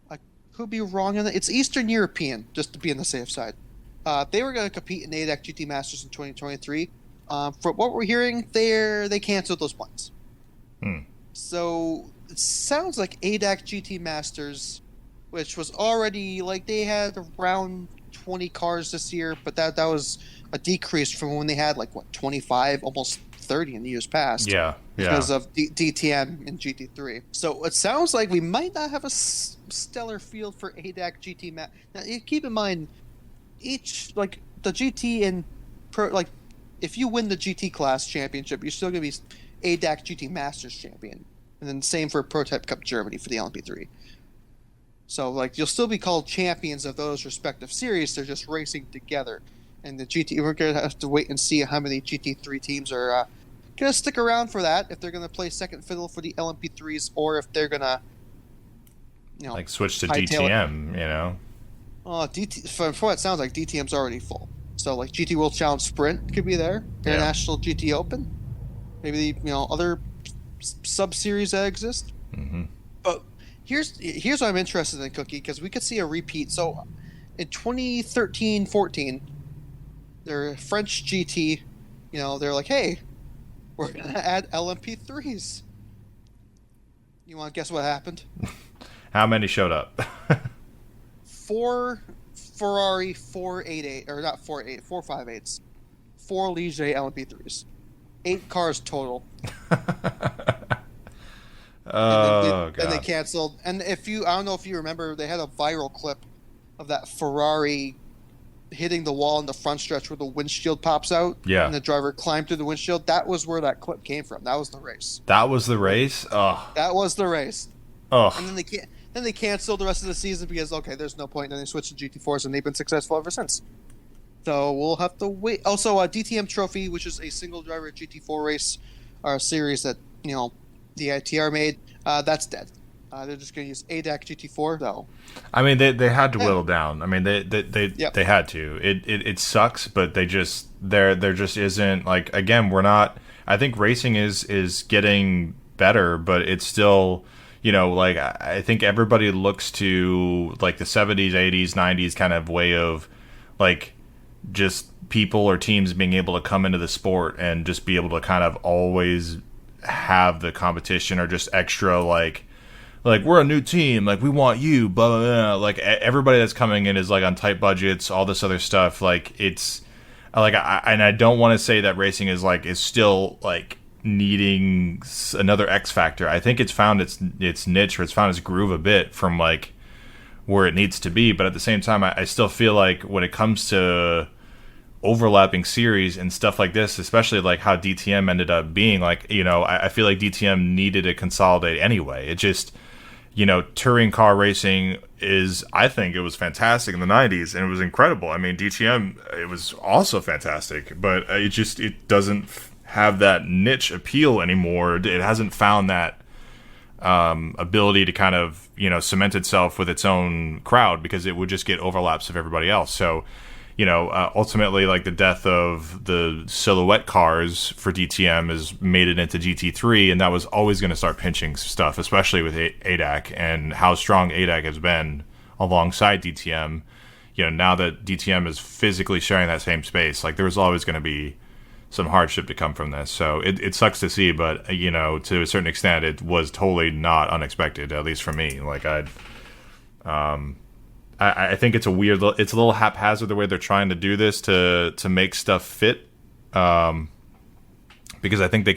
I could be wrong on that. It's Eastern European, just to be on the safe side. They were going to compete in ADAC GT Masters in 2023. From what we're hearing, they canceled those plans. So it sounds like ADAC GT Masters, which was already like they had around 20 cars this year, but that was a decrease from when they had like 25, almost 30 in the years past. Yeah. Because of DTM and GT3. So it sounds like we might not have a stellar field for ADAC GT. Now, you keep in mind, each like the GT and Pro, like if you win the GT class championship, you're still going to be ADAC GT Masters champion, and then same for Prototype Cup Germany for the LMP3. So like you'll still be called champions of those respective series. They're just racing together. And the GT, we're going to have to wait and see how many GT3 teams are going to stick around for that, if they're going to play second fiddle for the LMP3s, or if they're going to, you know,
like switch to DTM, you know.
For what it sounds like, DTM's already full. So like GT World Challenge Sprint could be there, International GT Open, maybe the, you know, other sub-series that exist. But here's what I'm interested in, Cookie, because we could see a repeat. So in 2013-14, their French GT, you know, they're like, hey, we're going to add LMP3s. You want to guess what happened?
How many showed up?
4 Ferrari 488, or not 458s. 4 Ligier LMP3s. 8 cars total.
God.
And they canceled. And I don't know if you remember, they had a viral clip of that Ferrari hitting the wall in the front stretch where the windshield pops out.
Yeah.
And the driver climbed through the windshield. That was where that clip came from. That was the race.
That was the race? Oh.
That was the race.
Oh.
And then they canceled the rest of the season because, okay, there's no point. Then they switched to GT4s, and they've been successful ever since. So we'll have to wait. Also, DTM Trophy, which is a single-driver GT4 race, or a series that, you know, the ITR made, that's dead. They're just going to use ADAC GT4, though.
I mean, they had to whittle down. I mean, they had to. It sucks, but there just isn't, like, again, we're not. I think racing is getting better, but it's still, you know, like, I think everybody looks to like the 70s, 80s, 90s kind of way of like just people or teams being able to come into the sport and just be able to kind of always have the competition, or just extra like we're a new team, like we want you, blah, blah, blah. Like everybody that's coming in is like on tight budgets, all this other stuff. Like it's like I don't want to say that racing is still like needing another X factor. I think it's found its niche, or it's found its groove a bit from like where it needs to be. But at the same time, I still feel like when it comes to overlapping series and stuff like this, especially like how DTM ended up being, like, you know, I feel like DTM needed to consolidate anyway. It just, you know, touring car racing I think it was fantastic in the 90s, and it was incredible. I mean, DTM, it was also fantastic, but it doesn't have that niche appeal anymore. It hasn't found that ability to kind of, cement itself with its own crowd, because it would just get overlaps of everybody else. So, ultimately, like, the death of the silhouette cars for DTM has made it into GT3, and that was always going to start pinching stuff, especially with ADAC and how strong ADAC has been alongside DTM. Now that DTM is physically sharing that same space, like, there was always going to be some hardship to come from this. So it sucks to see, but, to a certain extent, it was totally not unexpected, at least for me. Like, I think it's a little haphazard the way they're trying to do this to make stuff fit, because I think they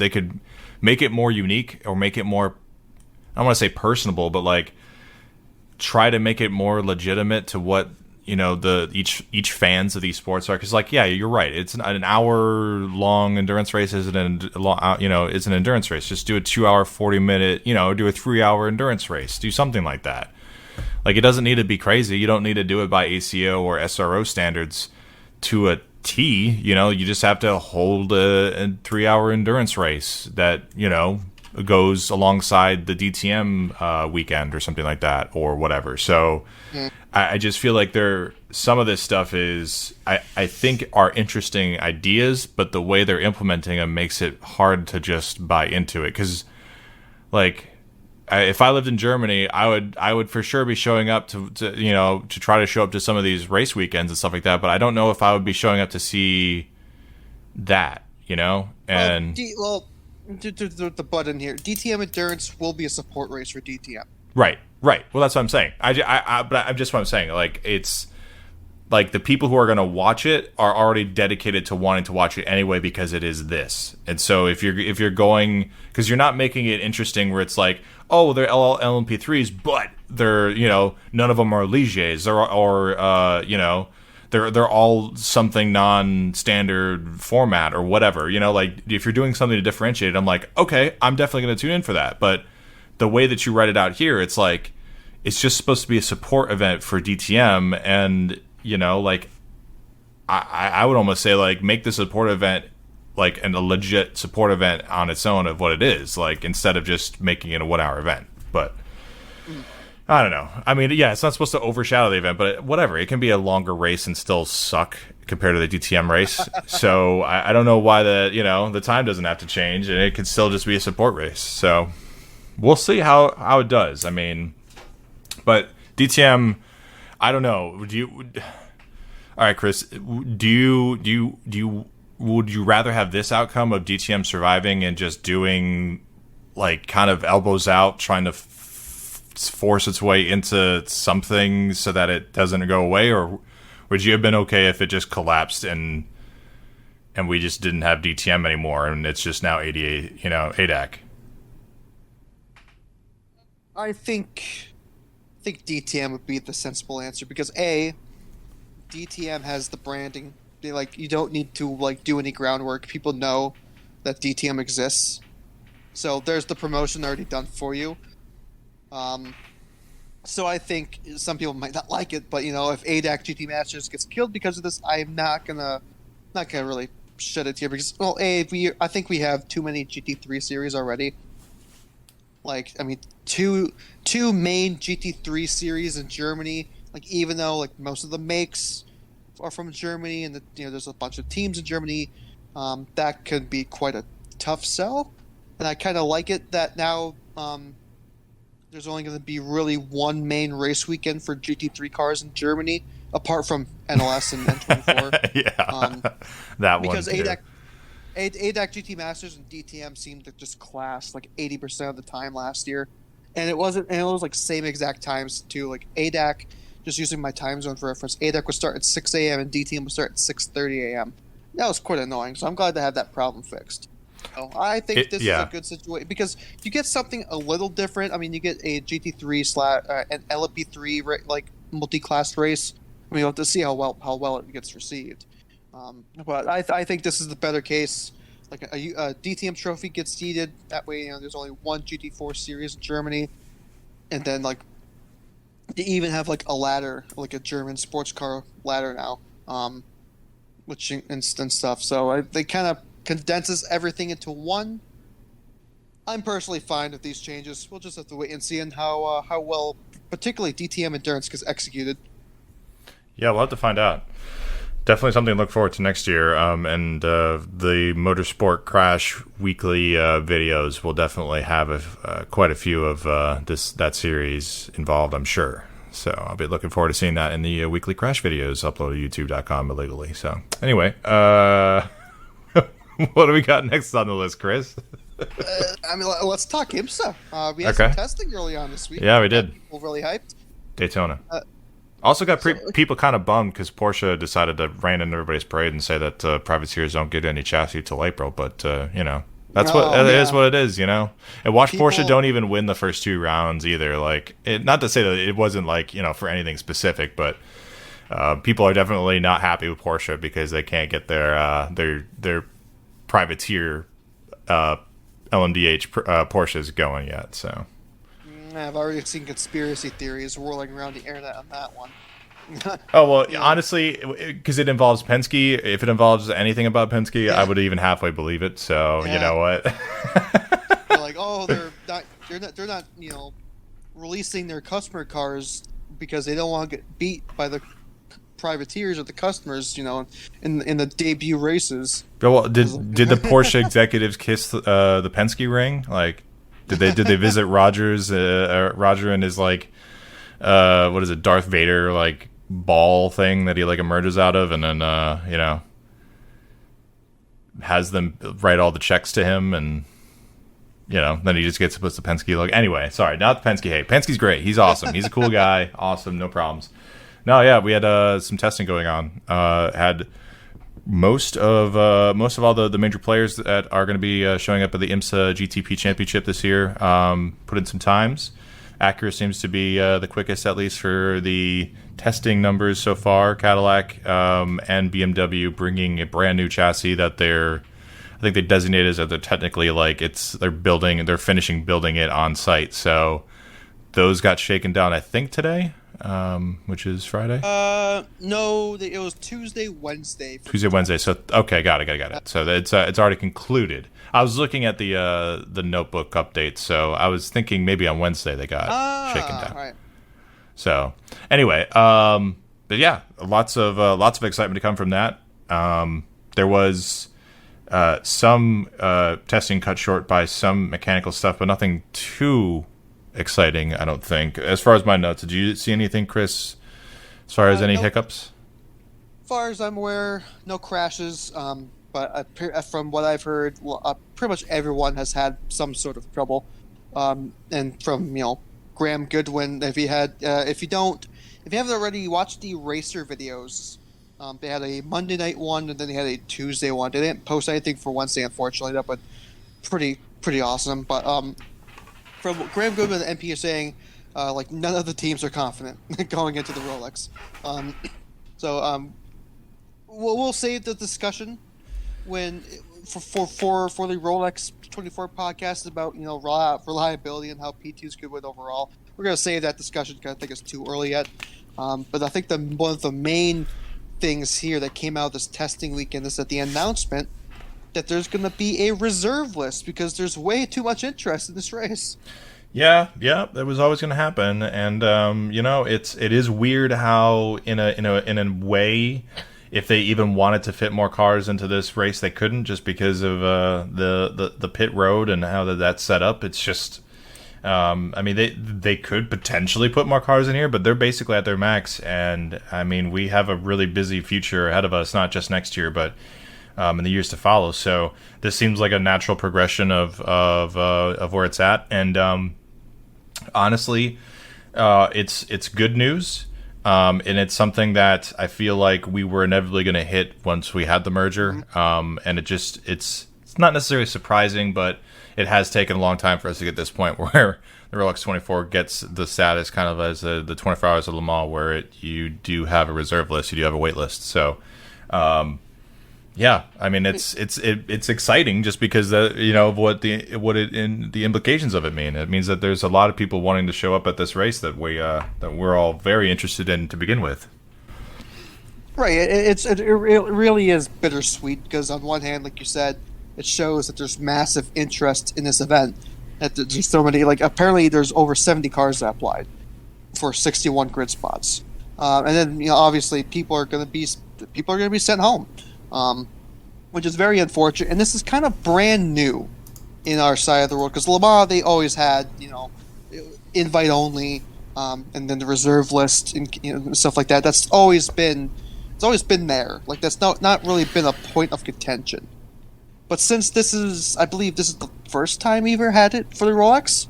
could make it more unique, or make it more, I don't want to say personable, but like try to make it more legitimate to what each fans of these sports are. Because, like, yeah, you're right, it's an hour long endurance race isn't it's an endurance race. Just do a 2 hour 40-minute, do a 3 hour endurance race, do something like that. Like, it doesn't need to be crazy. You don't need to do it by ACO or SRO standards to a T. You just have to hold a 3 hour endurance race that, goes alongside the DTM weekend or something like that, or whatever. So I just feel like some of this stuff is, I think, are interesting ideas, but the way they're implementing them makes it hard to just buy into it. Because, like, if I lived in Germany, I would for sure be showing up to try to show up to some of these race weekends and stuff like that. But I don't know if I would be showing up to see that, and
the button here, DTM Endurance will be a support race for DTM.
Right. Well, that's what I'm saying. But I'm just what I'm saying. Like, it's like the people who are going to watch it are already dedicated to wanting to watch it anyway, because it is this. And so if you're going, because you're not making it interesting where it's like, oh, they're LMP3s, but they're, none of them are Ligiers, or they're all something non-standard format or whatever. Like, if you're doing something to differentiate, I'm like, okay, I'm definitely going to tune in for that. But the way that you write it out here, it's like, it's just supposed to be a support event for DTM, and like, I would almost say, like, make the support event like a legit support event on its own of what it is, like, instead of just making it a 1 hour event. But I don't know. I mean, yeah, it's not supposed to overshadow the event, but whatever. It can be a longer race and still suck compared to the DTM race. So I don't know why the time doesn't have to change, and it could still just be a support race. So we'll see how it does. I mean, but DTM, I don't know. All right, Kris, would you rather have this outcome of DTM surviving and just doing, like, kind of elbows out, trying to force its way into something so that it doesn't go away, or would you have been okay if it just collapsed and we just didn't have DTM anymore and it's just now ADAC?
I think DTM would be the sensible answer, because DTM has the branding. You don't need to, like, do any groundwork. People know that DTM exists, so there's the promotion already done for you. So I think some people might not like it, but if ADAC GT Masters gets killed because of this, I'm not gonna really shed it here, because, well, I think we have too many GT3 series already. Like, I mean, two main GT3 series in Germany. Like, even though, like, most of the makes are from Germany, and there's a bunch of teams in Germany, that could be quite a tough sell. And I kind of like it that now there's only going to be really one main race weekend for GT3 cars in Germany, apart from NLS and N24.
Yeah, that one.
Because ADAC GT Masters and DTM seemed to just clash like 80% of the time last year, and it was like same exact times too. Like, ADAC, just using my time zone for reference, ADAC would start at 6 a.m. and DTM would start at 6:30 a.m. That was quite annoying, so I'm glad to have that problem fixed. So I think this is a good situation, because you get something a little different. I mean, you get a GT3 an LMP3 like multi-class race. I mean, you'll have to see how well it gets received. But I think this is the better case. Like, a DTM trophy gets seeded. That way, there's only one GT4 series in Germany, and then, like, they even have, like, a ladder, like a German sports car ladder now, which and stuff. So they kind of condenses everything into one. I'm personally fine with these changes. We'll just have to wait and see how well, particularly DTM Endurance, gets executed.
Yeah, we'll have to find out. Definitely something to look forward to next year. And the Motorsport Crash weekly videos will definitely have quite a few of that series involved, I'm sure. So I'll be looking forward to seeing that in the weekly Crash videos uploaded to youtube.com illegally. So anyway, what do we got next on the list, Chris?
Let's talk IMSA. We had some testing early on this week.
Yeah, we did.
People really hyped.
Daytona. Also got people kind of bummed because Porsche decided to rain in everybody's parade and say that privateers don't get any chassis till April. But, that's it is what it is, And watch Porsche don't even win the first 2 rounds either. Like, not to say that it wasn't, for anything specific, but people are definitely not happy with Porsche because they can't get their privateer LMDH Porsches going yet, so...
I've already seen conspiracy theories whirling around the internet on that one.
Oh, well, honestly, because it involves Penske, if it involves anything about Penske, I would even halfway believe it, so you know what?
They're like, they're not, releasing their customer cars because they don't want to get beat by the privateers or the customers, in the debut races.
Well, did the Porsche executives kiss the Penske ring? Like... Did they visit Roger and his what is it, Darth Vader ball thing that he emerges out of, and then has them write all the checks to him, and then he just gets to put the Penske logo. Anyway, sorry, not the Penske hate. Penske's great. He's awesome. He's a cool guy. Awesome, no problems. No, yeah, we had some testing going on. Had most of all the major players that are going to be showing up at the IMSA GTP Championship this year put in some times. Acura seems to be the quickest, at least for the testing numbers so far. Cadillac and BMW bringing a brand new chassis that I think they designate as that they're technically they're finishing building it on site. So those got shaken down, I think, today. Which is Friday?
No, it was Tuesday, Wednesday.
Wednesday. So okay, got it. So it's already concluded. I was looking at the notebook updates, so I was thinking maybe on Wednesday they got shaken down.
Right.
So anyway, but yeah, lots of excitement to come from that. There was some testing cut short by some mechanical stuff, but nothing too exciting, I don't think. As far as my notes, did you see anything, Chris, as far as any hiccups?
As far as I'm aware, no crashes, but from what I've heard, pretty much everyone has had some sort of trouble. And from Graham Goodwin, if you haven't already watched the racer videos, they had a Monday night one and then they had a Tuesday one. They didn't post anything for Wednesday, unfortunately, but pretty awesome. But from Graham Goodman, the MP, is saying, none of the teams are confident going into the Rolex. We'll save the discussion for the Rolex 24 podcast about reliability and how P2's good with overall. We're gonna save that discussion because I think it's too early yet. But I think one of the main things here that came out this testing weekend is that the announcement that there's going to be a reserve list because there's way too much interest in this race.
Yeah, that was always going to happen, and it is weird how in a way, if they even wanted to fit more cars into this race, they couldn't just because of the pit road and how that's set up. It's just, they could potentially put more cars in here, but they're basically at their max, and we have a really busy future ahead of us, not just next year, but in the years to follow. So this seems like a natural progression of where it's at, and honestly, it's good news, and it's something that I feel like we were inevitably going to hit once we had the merger. And it's not necessarily surprising, but it has taken a long time for us to get to this point where the Rolex 24 gets the status kind of as the 24 Hours of Le Mans, where you do have a reserve list, you do have a wait list. So yeah, it's exciting just because of what the implications of it mean. It means that there's a lot of people wanting to show up at this race that we're all very interested in to begin with.
Right, it really is bittersweet because on one hand, like you said, it shows that there's massive interest in this event. That there's so many, like apparently there's over 70 cars that applied for 61 grid spots, and then obviously people are going to be sent home, which is very unfortunate. And this is kind of brand new in our side of the world because Le Mans, they always had invite only, and then the reserve list and stuff like that. It's always been there. Like that's not really been a point of contention. But since I believe this is the first time we ever had it for the Rolex,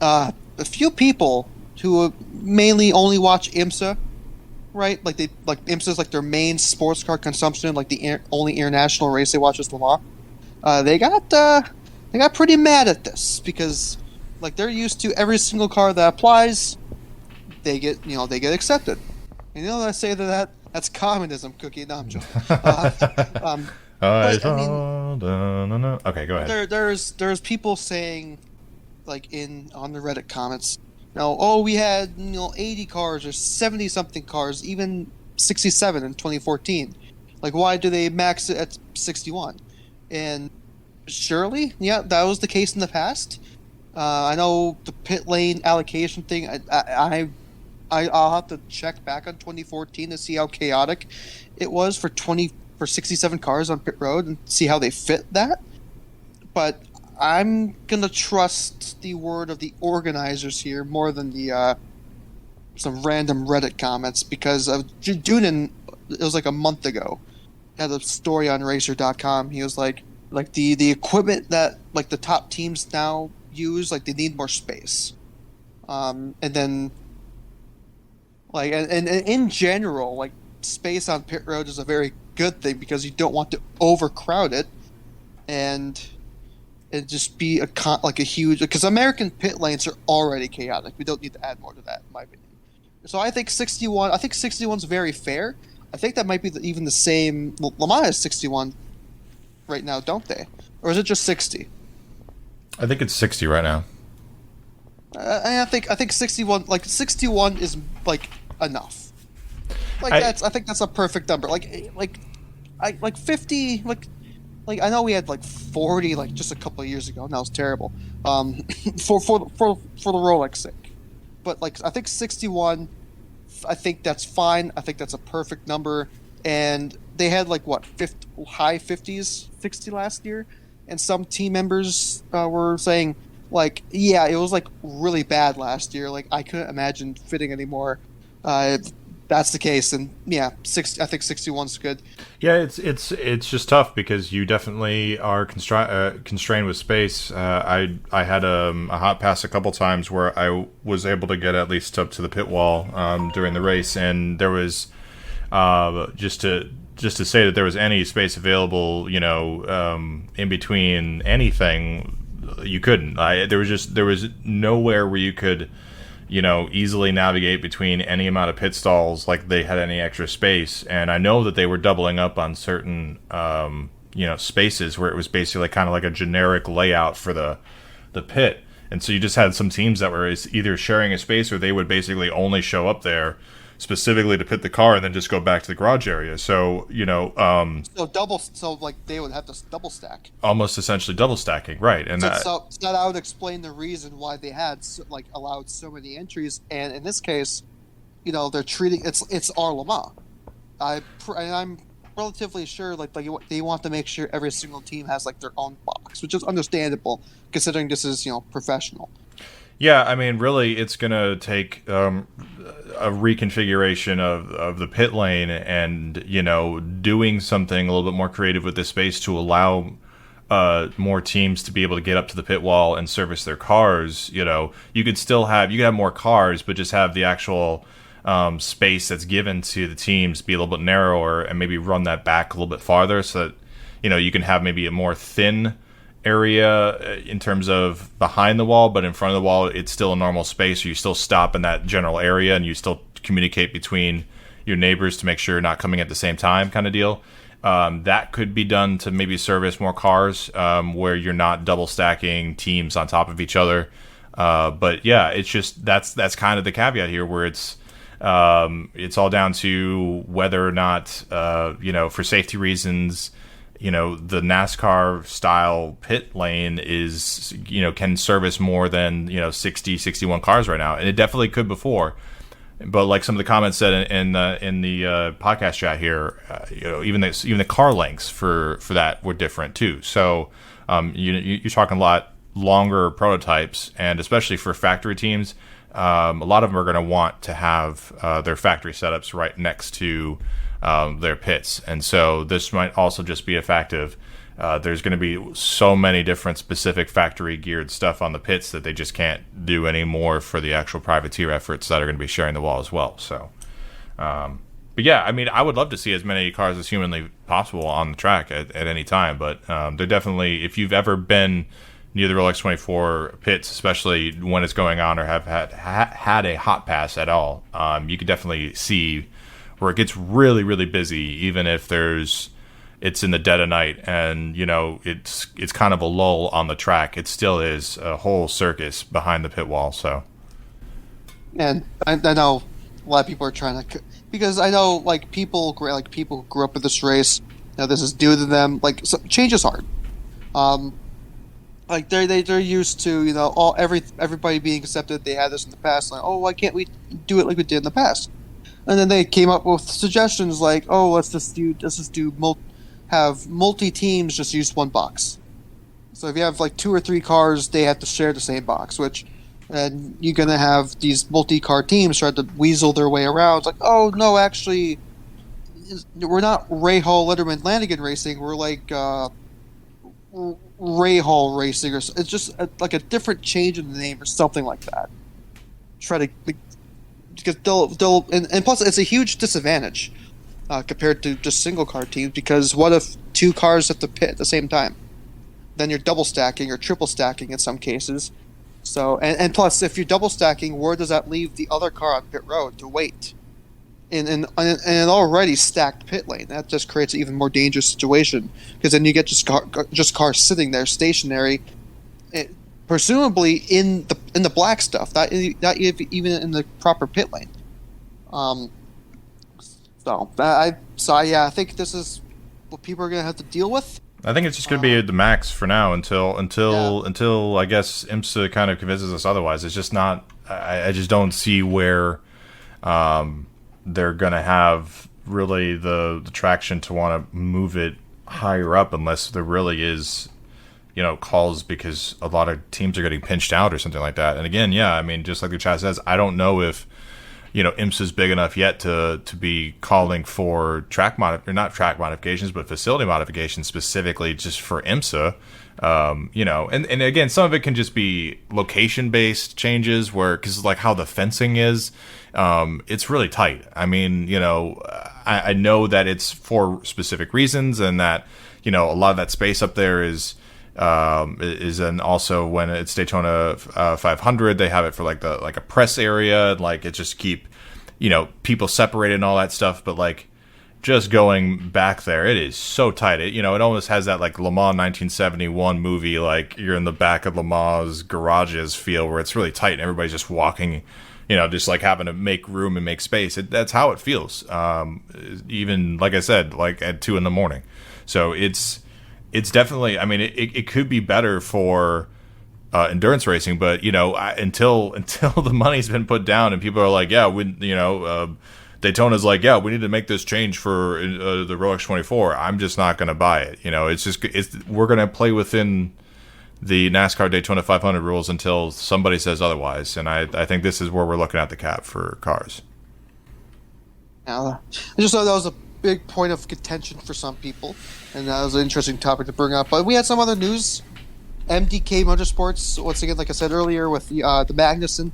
a few people who mainly only watch IMSA, right? Like IMSA is like their main sports car consumption, like the only international race they watch is Le Mans. They got pretty mad at this because like they're used to every single car that applies, they get accepted. And what I say to that? That's communism, Cookie. No, I'm joking.
Okay, go ahead.
There's people saying, like on the Reddit comments, we had 80 cars or 70 something cars, even 67 in 2014. Like, why do they max it at 61? And surely, yeah, that was the case in the past. I know the pit lane allocation thing. I'll have to check back on 2014 to see how chaotic it was for 67 cars on pit road and see how they fit that. But I'm gonna trust the word of the organizers here more than the some random Reddit comments, because Dunan, it was like a month ago, had a story on Racer.com. He was like the equipment that like the top teams now use, like they need more space, and then like and in general, like space on pit road is a very good thing because you don't want to overcrowd it and just be a huge, because American pit lanes are already chaotic. We don't need to add more to that, in my opinion. So I think 61. I think 61 is very fair. I think that might be even the same. Le Mans has 61 right now, don't they? Or is it just 60?
I think it's 60 right now.
I think 61. Like 61 is like enough. Like I think that's a perfect number. Like 50. Like I know we had like 40 like just a couple of years ago, and that was terrible. For the Rolex sake, but like I think 61. I think that's fine. I think that's a perfect number. And they had like what high 50s, 60 last year, and some team members were saying like, yeah, it was like really bad last year. Like I couldn't imagine fitting anymore. That's the case, and yeah, I think 61's good.
Yeah, it's just tough because you definitely are constrained with space. I had a hot pass a couple times where I was able to get at least up to the pit wall during the race, and there was just to say that there was any space available, in between anything, you couldn't. There was nowhere where you could easily navigate between any amount of pit stalls, like they had any extra space. And I know that they were doubling up on certain, spaces where it was basically kind of like a generic layout for the pit. And so you just had some teams that were either sharing a space, or they would basically only show up there specifically to pit the car and then just go back to the garage area. So,
so like they would have to double stack.
Almost essentially double stacking, right. And
so that would explain the reason why they had allowed so many entries. And in this case, they're treating it's our Le Mans. I'm relatively sure like they want to make sure every single team has like their own box, which is understandable considering this is professional.
Yeah, I mean, really, it's going to take a reconfiguration of the pit lane and, doing something a little bit more creative with this space to allow more teams to be able to get up to the pit wall and service their cars. You could have more cars, but just have the actual space that's given to the teams be a little bit narrower, and maybe run that back a little bit farther so that, you can have maybe a more thin area in terms of behind the wall, but in front of the wall it's still a normal space, so you still stop in that general area and you still communicate between your neighbors to make sure you're not coming at the same time, kind of deal. That could be done to maybe service more cars, where you're not double stacking teams on top of each other. But yeah, it's just that's kind of the caveat here, where it's all down to whether or not for safety reasons the NASCAR style pit lane is, can service more than, 60, 61 cars right now. And it definitely could before. But like some of the comments said in the podcast chat here, even the car lengths for that were different too. So you're talking a lot longer prototypes, and especially for factory teams, a lot of them are going to want to have their factory setups right next to their pits, and so this might also just be a fact of there's going to be so many different specific factory geared stuff on the pits that they just can't do anymore for the actual privateer efforts that are going to be sharing the wall as well. So, but yeah, I mean, I would love to see as many cars as humanly possible on the track at any time, but they're definitely, if you've ever been near the Rolex 24 pits, especially when it's going on or have had a hot pass at all, you could definitely see where it gets really, really busy, even if it's in the dead of night and, it's kind of a lull on the track. It still is a whole circus behind the pit wall, so.
And I know a lot of people are trying to, because I know, people who grew up with this race, this is due to them, change is hard. They're used to, everybody being accepted. They had this in the past, why can't we do it like we did in the past? And then they came up with suggestions let's just have multi teams just use one box. So if you have 2 or 3 cars, they have to share the same box, and you're gonna have these multi-car teams try to weasel their way around. It's no, actually, we're not Ray Hall, Letterman, Lanigan racing. We're Ray Hall racing, or it's just a different change in the name or something like that. Try to. Because they'll and plus it's a huge disadvantage compared to just single car teams, because what if 2 cars have to pit at the same time? Then you're double stacking or triple stacking in some cases. So and plus, if you're double stacking, where does that leave the other car on pit road to wait in an already stacked pit lane? That just creates an even more dangerous situation, because then you get just cars sitting there stationary. Presumably in the black stuff, not even in the proper pit lane. I think this is what people are going to have to deal with.
I think it's just going to be the max for now until I guess IMSA kind of convinces us otherwise. It's just not. I just don't see where they're going to have really the traction to want to move it higher up, unless there really is, calls because a lot of teams are getting pinched out or something like that. And again, yeah, I mean, just like the chat says, I don't know if, IMSA is big enough yet to be calling for not track modifications, but facility modifications specifically just for IMSA. And again, some of it can just be location-based changes because how the fencing is, it's really tight. I mean, I know that it's for specific reasons, and that, a lot of that space up there is and also when it's Daytona 500, they have it for a press area, and it just keep people separated and all that stuff. But just going back there, it is so tight. It almost has that Le Mans 1971 movie, you're in the back of Le Mans garages feel, where it's really tight and everybody's just walking, just having to make room and make space. That's how it feels. Even like I said, at 2 a.m. So it's definitely, I mean, it could be better for endurance racing, but until the money's been put down and people are Daytona's we need to make this change for the Rolex 24. I'm just not going to buy it. We're going to play within the NASCAR Daytona 500 rules until somebody says otherwise, and I think this is where we're looking at the cap for cars.
Yeah, I just thought that was a big point of contention for some people, and that was an interesting topic to bring up. But we had some other news. MDK Motorsports, once again, like I said earlier, with the Magnussen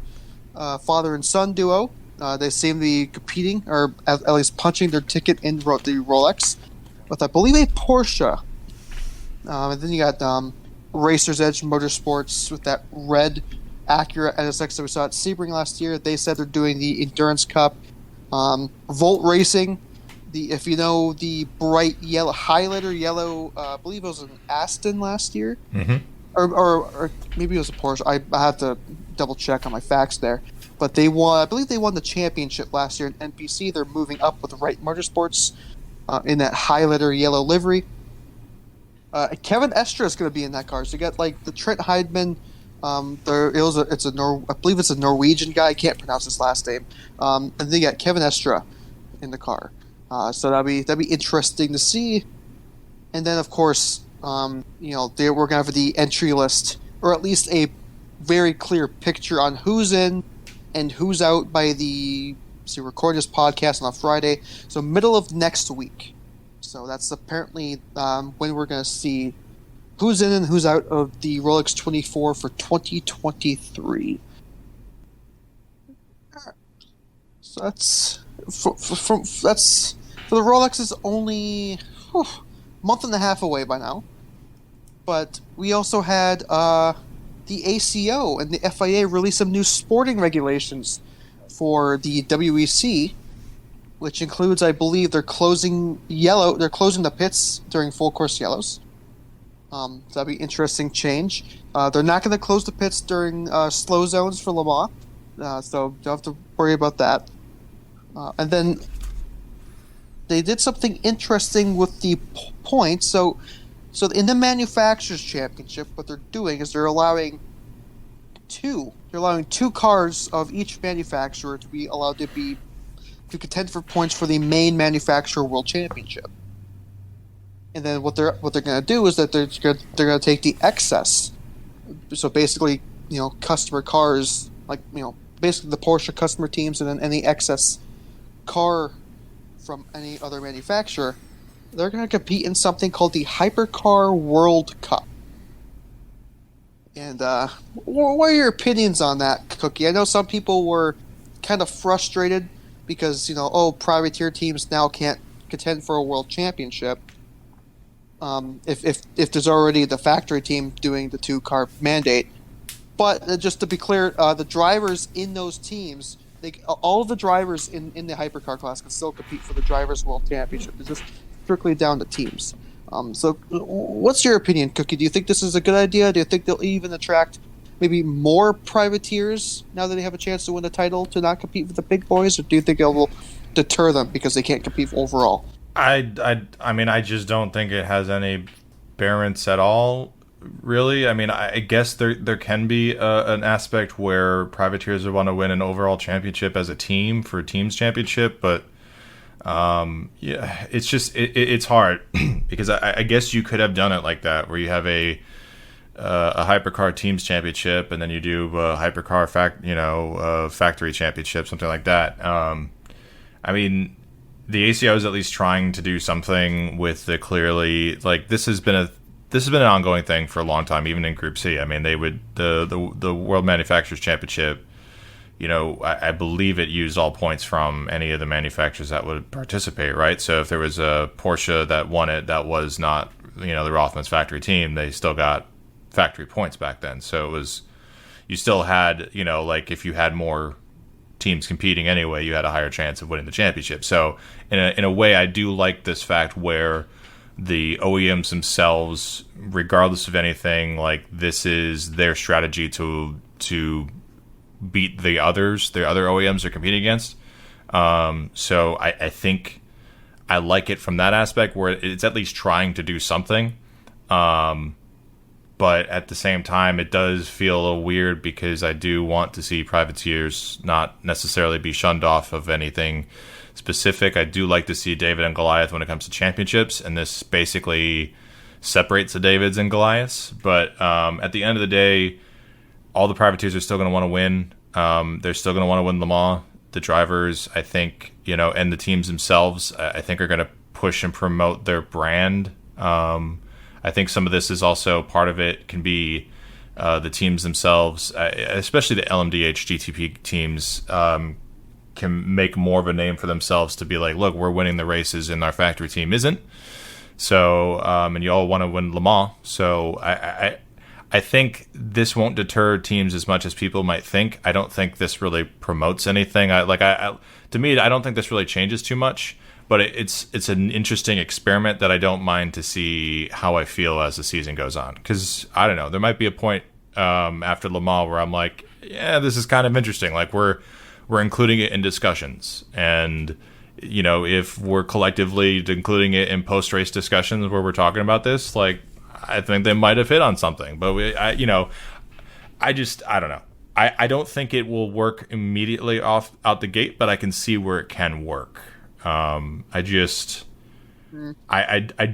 father and son duo, they seem to be competing, or at least punching their ticket in the Rolex with, I believe, a Porsche. And then you got Racer's Edge Motorsports with that red Acura NSX that we saw at Sebring last year. They said they're doing the Endurance Cup. Volt Racing, if you know the bright yellow, highlighter yellow, I believe it was an Aston last year.
Mm-hmm.
Or maybe it was a Porsche. I have to double check on my facts there. But they won. I believe they won the championship last year in NPC. They're moving up with Wright Motorsports in that highlighter yellow livery. Kevin Estra is going to be in that car. So you got like the Trent Heidman. I believe it's a Norwegian guy. I can't pronounce his last name. And then you got Kevin Estra in the car. So that'd be interesting to see. And then of course, we're going to have the entry list, or at least a very clear picture on who's in and who's out by we're recording this podcast on a Friday, so middle of next week. So that's apparently when we're going to see who's in and who's out of the Rolex 24 for 2023. So that's for the Rolex is only a month and a half away by now. But we also had the ACO and the FIA release some new sporting regulations for the WEC, which includes, I believe, they're closing the pits during full course yellows. So that'd be an interesting change. They're not going to close the pits during slow zones for Le Mans, so don't have to worry about that. And then they did something interesting with the points. So in the Manufacturers Championship, what they're doing is they're allowing two cars of each manufacturer to be allowed to contend for points for the main manufacturer world championship. And then what they're going to do is that they're going to take the excess. So basically, customer cars, like basically the Porsche customer teams, and then any excess car from any other manufacturer, they're going to compete in something called the Hypercar World Cup. And what are your opinions on that, Cookie? I know some people were kind of frustrated because, privateer teams now can't contend for a world championship. If there's already the factory team doing the 2-car mandate. But just to be clear, the drivers in those teams, all of the drivers in the hypercar class can still compete for the Drivers' World Championship. It's just strictly down to teams. So what's your opinion, Cookie? Do you think this is a good idea? Do you think they'll even attract maybe more privateers now that they have a chance to win the title to not compete with the big boys? Or do you think it will deter them because they can't compete overall?
I mean, I just don't think it has any bearance at all, really. I mean, I guess there can be an aspect where privateers would want to win an overall championship as a team for a team's championship, but it's just it's hard because I guess you could have done it like that, where you have a hypercar teams championship and then you do a hypercar factory championship, something like that. I mean, the ACO is at least trying to do something with the clearly, like, this has been an ongoing thing for a long time, even in Group C. I mean, they would the World Manufacturers Championship, I believe it used all points from any of the manufacturers that would participate, right? So if there was a Porsche that won it that was not, the Rothmans factory team, they still got factory points back then. So it was, you still had, like, if you had more teams competing anyway, you had a higher chance of winning the championship. So in a way, I do like this fact where the OEMs themselves, regardless of anything, like, this is their strategy to beat the other OEMs they're competing against. So I think I like it from that aspect, where it's at least trying to do something. But at the same time, it does feel a little weird because I do want to see privateers not necessarily be shunned off of anything specific. I do like to see David and Goliath when it comes to championships, and this basically separates the Davids and Goliaths. But at the end of the day, all the privateers are still going to want to win. They're still going to want to win Le Mans. The drivers, I think, and the teams themselves, I think, are going to push and promote their brand. I think some of this is also part of it can be the teams themselves, especially the LMDH GTP teams, can make more of a name for themselves to be like, look, we're winning the races and our factory team isn't. So, and you all want to win Le Mans. So I think this won't deter teams as much as people might think. I don't think this really promotes anything. To me, I don't think this really changes too much. But it's an interesting experiment that I don't mind to see how I feel as the season goes on. Because, I don't know, there might be a point after Le Mans where I'm like, yeah, this is kind of interesting. Like, we're including it in discussions. And, if we're collectively including it in post-race discussions where we're talking about this, like, I think they might have hit on something. But I don't know. I don't think it will work immediately out the gate, but I can see where it can work. I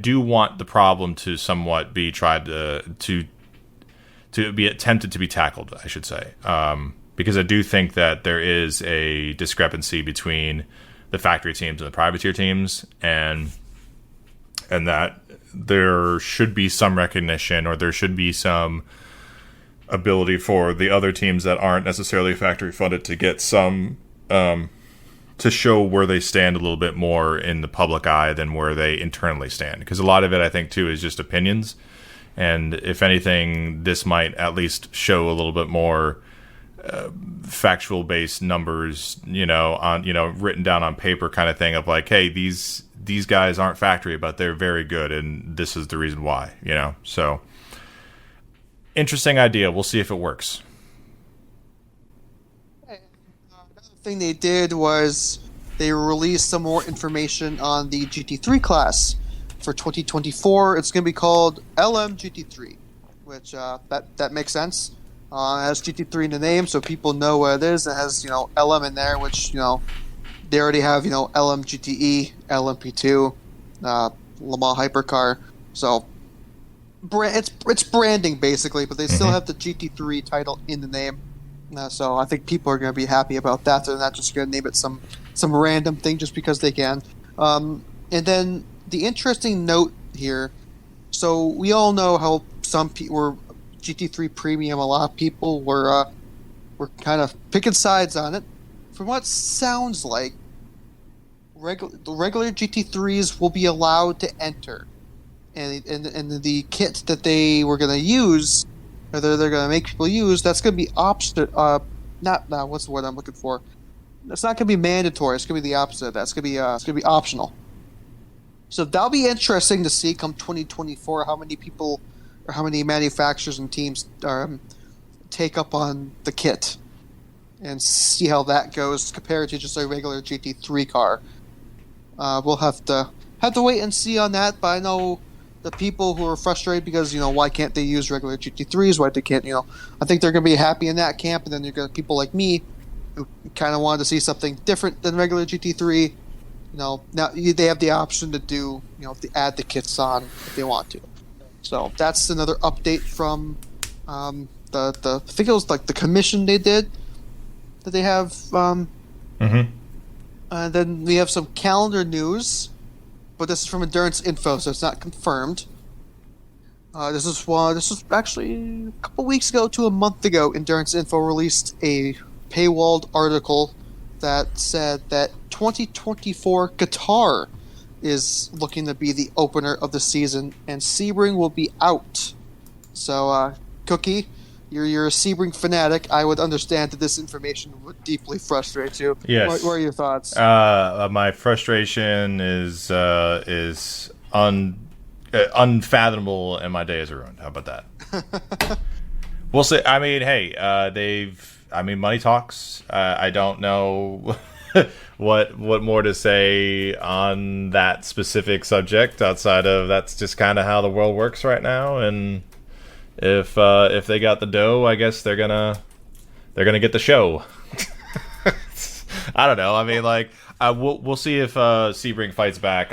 do want the problem to somewhat be tried to be attempted to be tackled, I should say, because I do think that there is a discrepancy between the factory teams and the privateer teams, and that there should be some recognition, or there should be some ability for the other teams that aren't necessarily factory funded to get some to show where they stand a little bit more in the public eye than where they internally stand, because a lot of it, I think, too, is just opinions. And if anything, this might at least show a little bit more factual based numbers, written down on paper kind of thing of like, hey, these guys aren't factory, but they're very good, and this is the reason why, So interesting idea. We'll see if it works.
Another thing they did was they released some more information on the GT3 class for 2024. It's going to be called LM GT3, which that makes sense. It has GT3 in the name, so people know what it is. It has LM in there, which they already have LM GTE, LMP2, Le Mans Hypercar. So it's branding basically, but they still have the GT3 title in the name. So I think people are going to be happy about that. They're not just going to name it some random thing just because they can. And then the interesting note here. So we all know how some people were GT3 Premium. A lot of people were kind of picking sides on it. From what sounds like, the regular GT3s will be allowed to enter, and the kit that they were going to use, or they're going to make people use, that's going to be what's the word I'm looking for? It's not going to be mandatory. It's going to be the opposite. That's going to be optional. So that'll be interesting to see come 2024 how many people or how many manufacturers and teams take up on the kit, and see how that goes compared to just a regular GT3 car. We'll have to wait and see on that, but I know the people who are frustrated because, why can't they use regular GT3s? Why they can't, I think they're going to be happy in that camp, and then you're going to people like me who kind of wanted to see something different than regular GT3. Now they have the option to do, to add the kits on if they want to. So that's another update from I think it was like the commission they did that they have. And then we have some calendar news, but this is from Endurance Info, so it's not confirmed. This was actually a couple weeks ago to a month ago. Endurance Info released a paywalled article that said that 2024 Qatar is looking to be the opener of the season, and Sebring will be out. So, Cookie, you're a Sebring fanatic. I would understand that this information would deeply frustrate you.
Yes.
What are your thoughts?
My frustration is unfathomable, and my day is ruined. How about that? We'll see. I mean, hey, money talks. I don't know what more to say on that specific subject outside of that's just kind of how the world works right now, and if they got the dough, I guess they're gonna get the show. I don't know. I mean, we'll see if Sebring fights back.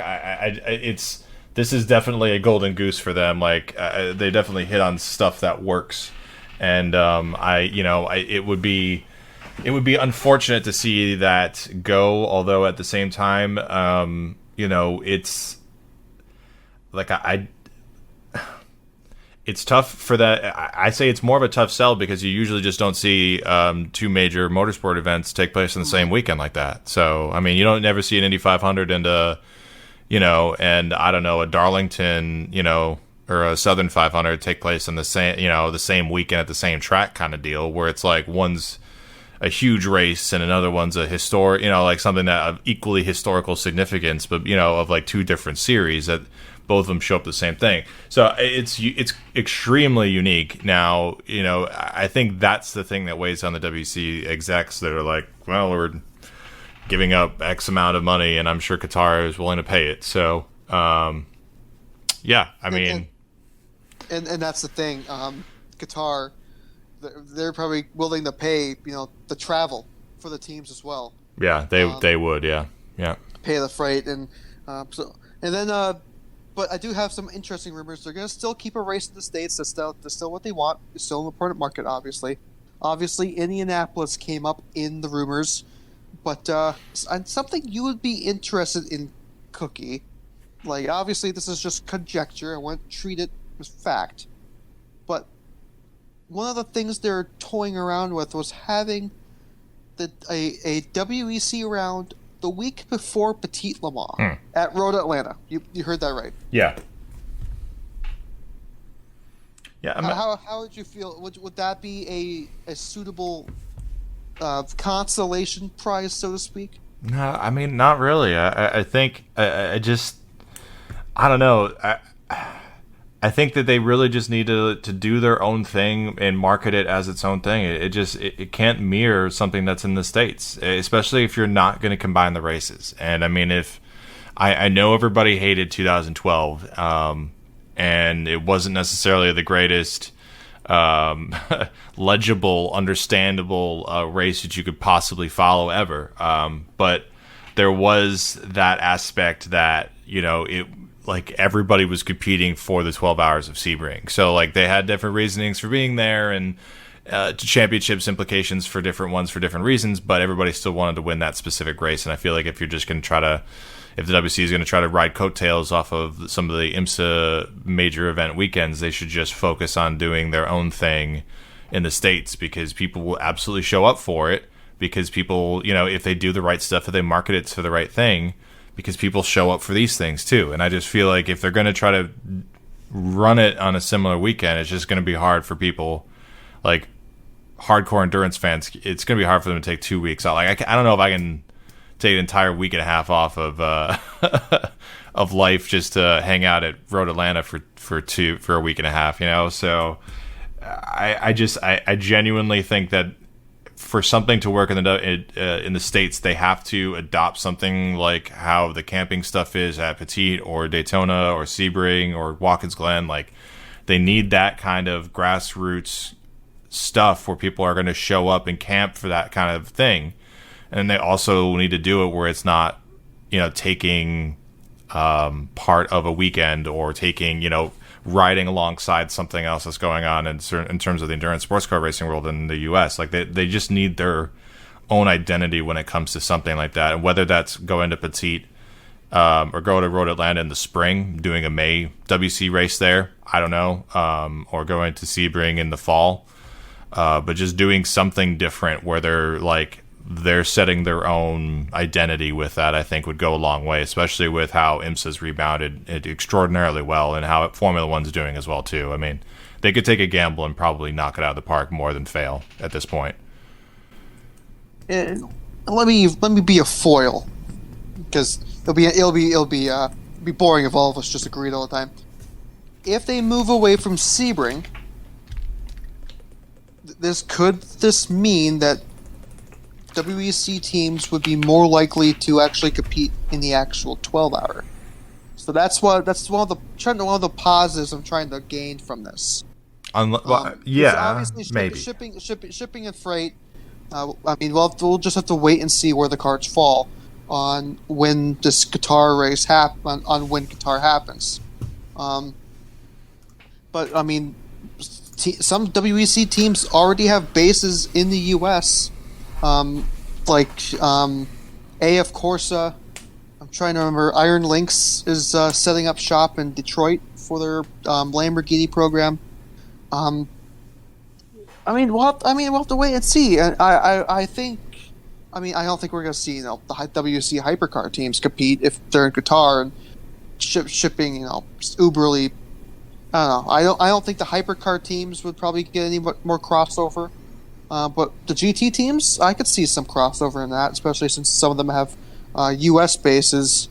This is definitely a golden goose for them. They definitely hit on stuff that works, and it would be unfortunate to see that go. Although at the same time, it's it's tough for that. I say it's more of a tough sell because you usually just don't see two major motorsport events take place in the same weekend like that. So, I mean, you don't never see an Indy 500 and and I don't know, a Darlington, or a Southern 500 take place in the same weekend at the same track kind of deal, where it's like one's a huge race and another one's a historic, something that of equally historical significance, but of like two different series that both of them show up the same thing. So it's extremely unique. Now, I think that's the thing that weighs on the WC execs that are like, well, we're giving up X amount of money, and I'm sure Qatar is willing to pay it. So, yeah, I mean,
and that's the thing. Qatar, they're probably willing to pay the travel for the teams as well.
Yeah, they would. Yeah.
Pay the freight but I do have some interesting rumors. They're going to still keep a race in the States. That's still what they want. It's still an important market, obviously. Obviously, Indianapolis came up in the rumors, but something you would be interested in, Cookie. Like, obviously, this is just conjecture. I won't treat it as fact. But one of the things they're toying around with was having a WEC round the week before Petit Le Mans at Road Atlanta. You heard that right.
Yeah. Yeah.
How would you feel? Would that be a suitable consolation prize, so to speak?
No, I mean, not really. I think I just I don't know. I think that they really just need to do their own thing and market it as its own thing. It can't mirror something that's in the States, especially if you're not going to combine the races. And I mean, if I know everybody hated 2012, and it wasn't necessarily the greatest legible, understandable race that you could possibly follow ever. But there was that aspect that, it like everybody was competing for the 12 hours of Sebring. So like they had different reasonings for being there and championships implications for different ones for different reasons, but everybody still wanted to win that specific race. And I feel like if you're just going to try to, if the WC is going to try to ride coattails off of some of the IMSA major event weekends, they should just focus on doing their own thing in the States, because people will absolutely show up for it, because people, if they do the right stuff, if they market it to the right thing, because people show up for these things too. And I just feel like if they're going to try to run it on a similar weekend, it's just going to be hard for people, like hardcore endurance fans. It's going to be hard for them to take 2 weeks out. Like I don't know if I can take an entire week and a half off of of life just to hang out at Road Atlanta for a week and a half. So I genuinely think that for something to work in the States, they have to adopt something like how the camping stuff is at Petit or Daytona or Sebring or Watkins Glen. Like they need that kind of grassroots stuff where people are going to show up and camp for that kind of thing. And they also need to do it where it's not, taking part of a weekend or taking, riding alongside something else that's going on in terms of the endurance sports car racing world in the U.S. Like they just need their own identity when it comes to something like that. And whether that's going to Petit or go to Road Atlanta in the spring, doing a May WC race there, I don't know, or going to Sebring in the fall, but just doing something different where they're setting their own identity with that, I think would go a long way, especially with how IMSA's rebounded it extraordinarily well and how Formula One's doing as well too. I mean, they could take a gamble and probably knock it out of the park more than fail at this point.
Let me be a foil, because it'll be boring if all of us just agreed all the time. If they move away from Sebring, this mean that WEC teams would be more likely to actually compete in the actual 12-hour. So that's one of the positives I'm trying to gain from this.
Maybe
shipping and freight. We'll just have to wait and see where the cards fall on when this Qatar race on when Qatar happens. But I mean, some WEC teams already have bases in the U.S. Like AF Corsa. I'm trying to remember. Iron Lynx is setting up shop in Detroit for their Lamborghini program. We'll have to wait and see. And I don't think we're going to see the WC hypercar teams compete if they're in Qatar and shipping uberly. I don't know. I don't think the hypercar teams would probably get any more crossover. But the GT teams, I could see some crossover in that, especially since some of them have U.S. bases.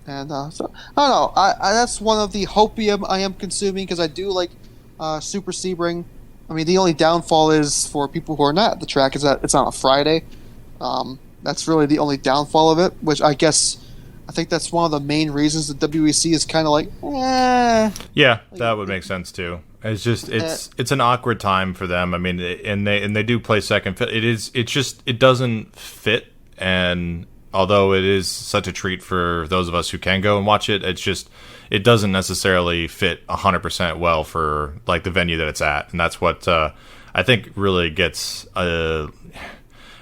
And so I don't know. That's one of the hopium I am consuming, because I do like Super Sebring. I mean, the only downfall is for people who are not at the track is that it's on a Friday. That's really the only downfall of it, which I guess I think that's one of the main reasons the WEC is kind of like, eh.
Yeah, that would make sense too. It's just it's an awkward time for them. I mean, and they do play second fiddle. It doesn't fit. And although it is such a treat for those of us who can go and watch it, it doesn't necessarily fit 100% well for like the venue that it's at, and that's what I think really gets.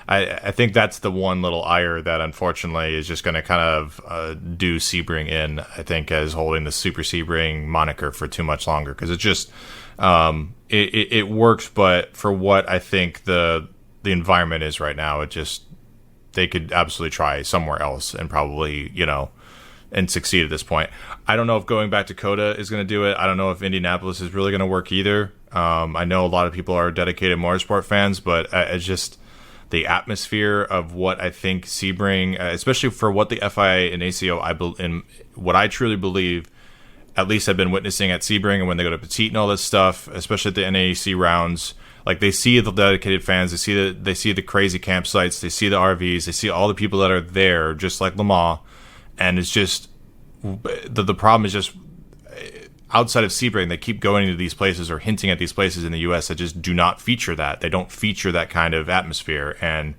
I think that's the one little ire that unfortunately is just going to kind of do Sebring in, I think, as holding the Super Sebring moniker for too much longer, because it just it works, but for what I think the environment is right now, they could absolutely try somewhere else and probably, and succeed at this point. I don't know if going back to COTA is going to do it. I don't know if Indianapolis is really going to work either. I know a lot of people are dedicated motorsport fans, but it's just the atmosphere of what I think Sebring, especially for what the FIA and ACO, and what I truly believe, at least I've been witnessing at Sebring and when they go to Petit and all this stuff, especially at the NAAC rounds, like they see the dedicated fans, they see the crazy campsites, they see the RVs, they see all the people that are there, just like Le Mans, and it's just the problem is just outside of Sebring, they keep going to these places or hinting at these places in the U.S. that just do not feature that. They don't feature that kind of atmosphere, and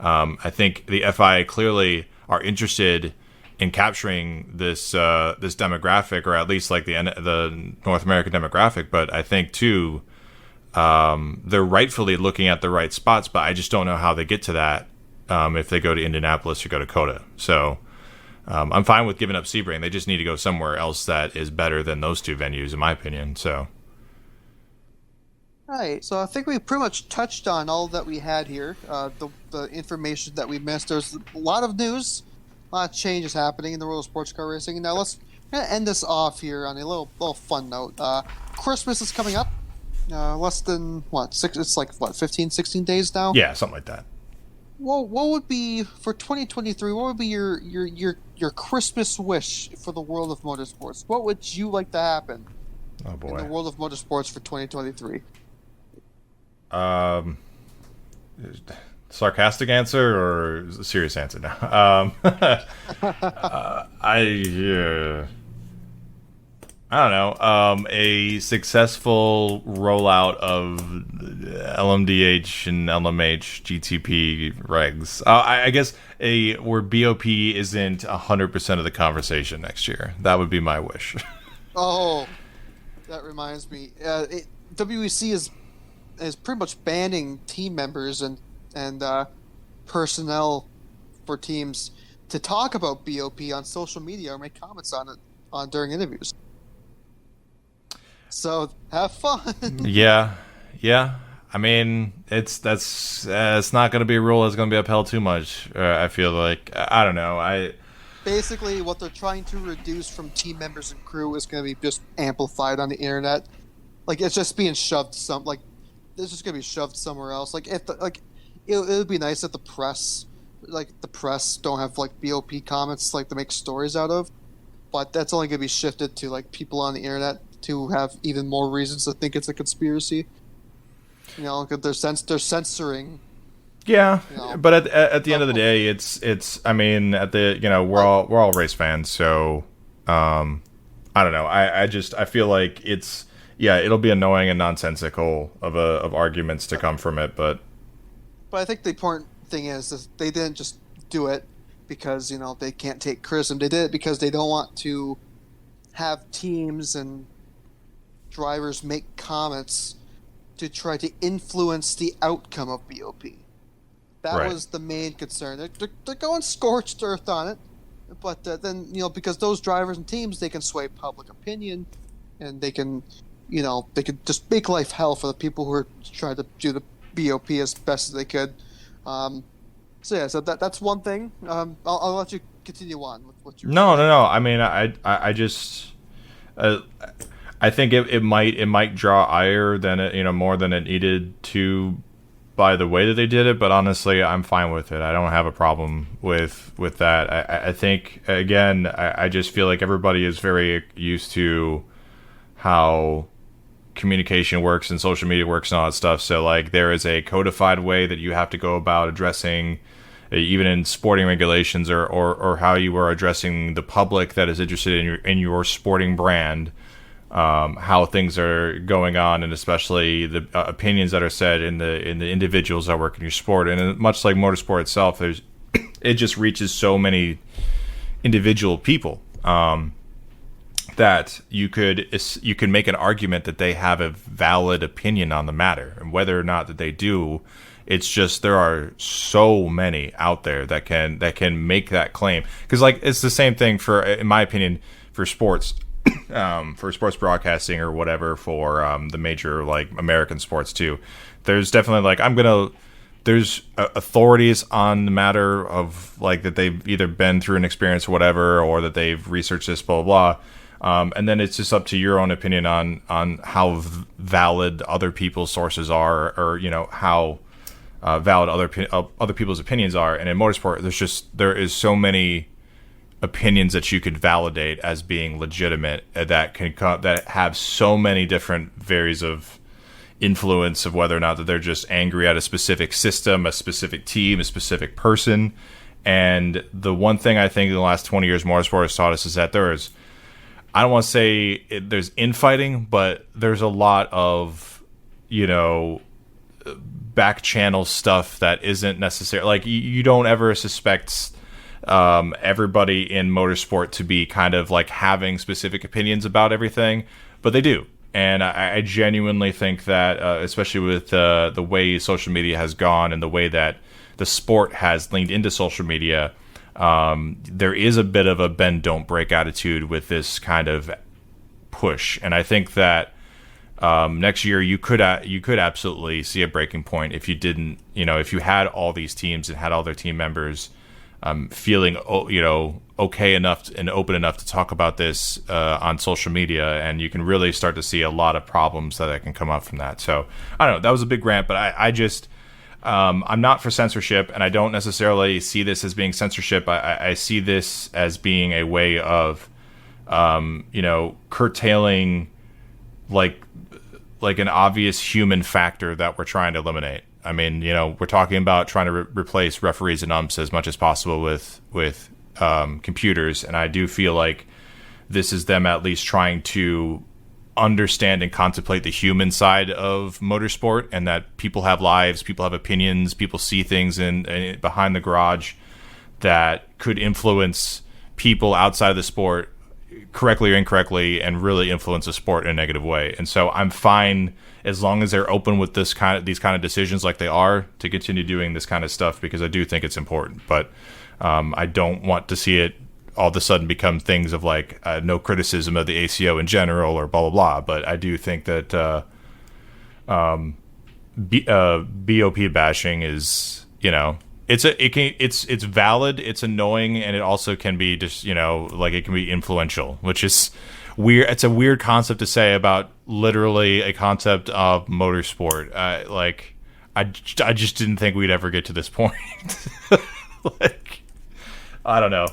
I think the FIA clearly are interested in capturing this demographic, or at least like the North American demographic. But I think too, they're rightfully looking at the right spots, but I just don't know how they get to that if they go to Indianapolis or go to COTA. So I'm fine with giving up Sebring. They just need to go somewhere else that is better than those two venues, in my opinion. So,
Right. So I think we pretty much touched on all that we had here. The information that we missed. There's a lot of news, a lot of changes happening in the world of sports car racing. Now let's end this off here on a little fun note. Christmas is coming up. Less than it's like 15, 16 days now.
Yeah, something like that.
Well, what would be for 2023? What would be your Christmas wish for the world of motorsports? What would you like to happen
Oh boy.
in the world of motorsports for 2023?
Sarcastic answer or serious answer now? I don't know. A successful rollout of LMDH and LMH GTP regs. I guess where BOP isn't 100% of the conversation next year. That would be my wish.
Oh, that reminds me. WEC is pretty much banning team members and personnel for teams to talk about BOP on social media or make comments on it during interviews. So have fun. Yeah.
I mean, it's not going to be a rule that's going to be upheld too much. I feel like I don't know.
Basically, what they're trying to reduce from team members and crew is going to be just amplified on the internet. Like it's just being shoved it's just going to be shoved somewhere else. Like if it would be nice if the press don't have like BOP comments like to make stories out of, but that's only going to be shifted to like people on the internet to have even more reasons to think it's a conspiracy. They're censoring.
Yeah, but at the end of the day, it's. I mean, we're all race fans, so I don't know. I feel like it'll be annoying and nonsensical of arguments to come from it, but
I think the important thing is they didn't just do it because they can't take criticism. They did it because they don't want to have teams and drivers make comments to try to influence the outcome of BOP. That was the main concern. They're going scorched earth on it, but then because those drivers and teams, they can sway public opinion, and they can just make life hell for the people who are trying to do the BOP as best as they could. So that's one thing. I'll let you continue on with what you're
No. I mean, I just. I think it might draw ire than more than it needed to by the way that they did it, but honestly, I'm fine with it. I don't have a problem with that. I think again, I just feel like everybody is very used to how communication works and social media works and all that stuff. So like there is a codified way that you have to go about addressing even in sporting regulations or how you are addressing the public that is interested in your sporting brand, how things are going on, and especially the opinions that are said in the individuals that work in your sport. And much like motorsport itself, it just reaches so many individual people that you could make an argument that they have a valid opinion on the matter, and whether or not that they do, it's just there are so many out there that can make that claim. Because like it's the same thing for, in my opinion, for sports. For sports broadcasting or whatever, for the major like American sports too, there's definitely like there's authorities on the matter of like that they've either been through an experience or whatever, or that they've researched this, blah blah blah. And then it's just up to your own opinion on how valid other people's sources are, or how valid other people's opinions are. And in motorsport, there is so many opinions that you could validate as being legitimate that have so many different varies of influence of whether or not that they're just angry at a specific system, a specific team, a specific person. And the one thing I think in the last 20 years motorsport has taught us is that I don't want to say there's infighting, but there's a lot of back channel stuff that isn't necessary. Like you don't ever suspect everybody in motorsport to be kind of like having specific opinions about everything, but they do. And I genuinely think that, especially with the way social media has gone and the way that the sport has leaned into social media, there is a bit of a bend don't break attitude with this kind of push. And I think that next year you could absolutely see a breaking point if you didn't, if you had all these teams and had all their team members feeling okay enough and open enough to talk about this on social media, and you can really start to see a lot of problems that can come up from that. So I don't know, that was a big rant, but I just I'm not for censorship, and I don't necessarily see this as being censorship. I see this as being a way of curtailing like an obvious human factor that we're trying to eliminate. I mean, we're talking about trying to replace referees and umps as much as possible with computers, and I do feel like this is them at least trying to understand and contemplate the human side of motorsport, and that people have lives, people have opinions, people see things in behind the garage that could influence people outside of the sport correctly or incorrectly, and really influence the sport in a negative way. And so I'm fine as long as they're open with these kind of decisions like they are, to continue doing this kind of stuff, because I do think it's important. But I don't want to see it all of a sudden become things of like no criticism of the ACO in general or blah blah blah. But I do think that BOP bashing is it's valid, it's annoying, and it also can be just like it can be influential, which is weird. It's a weird concept to say about literally a concept of motorsport. I just didn't think we'd ever get to this point. Like, I don't know.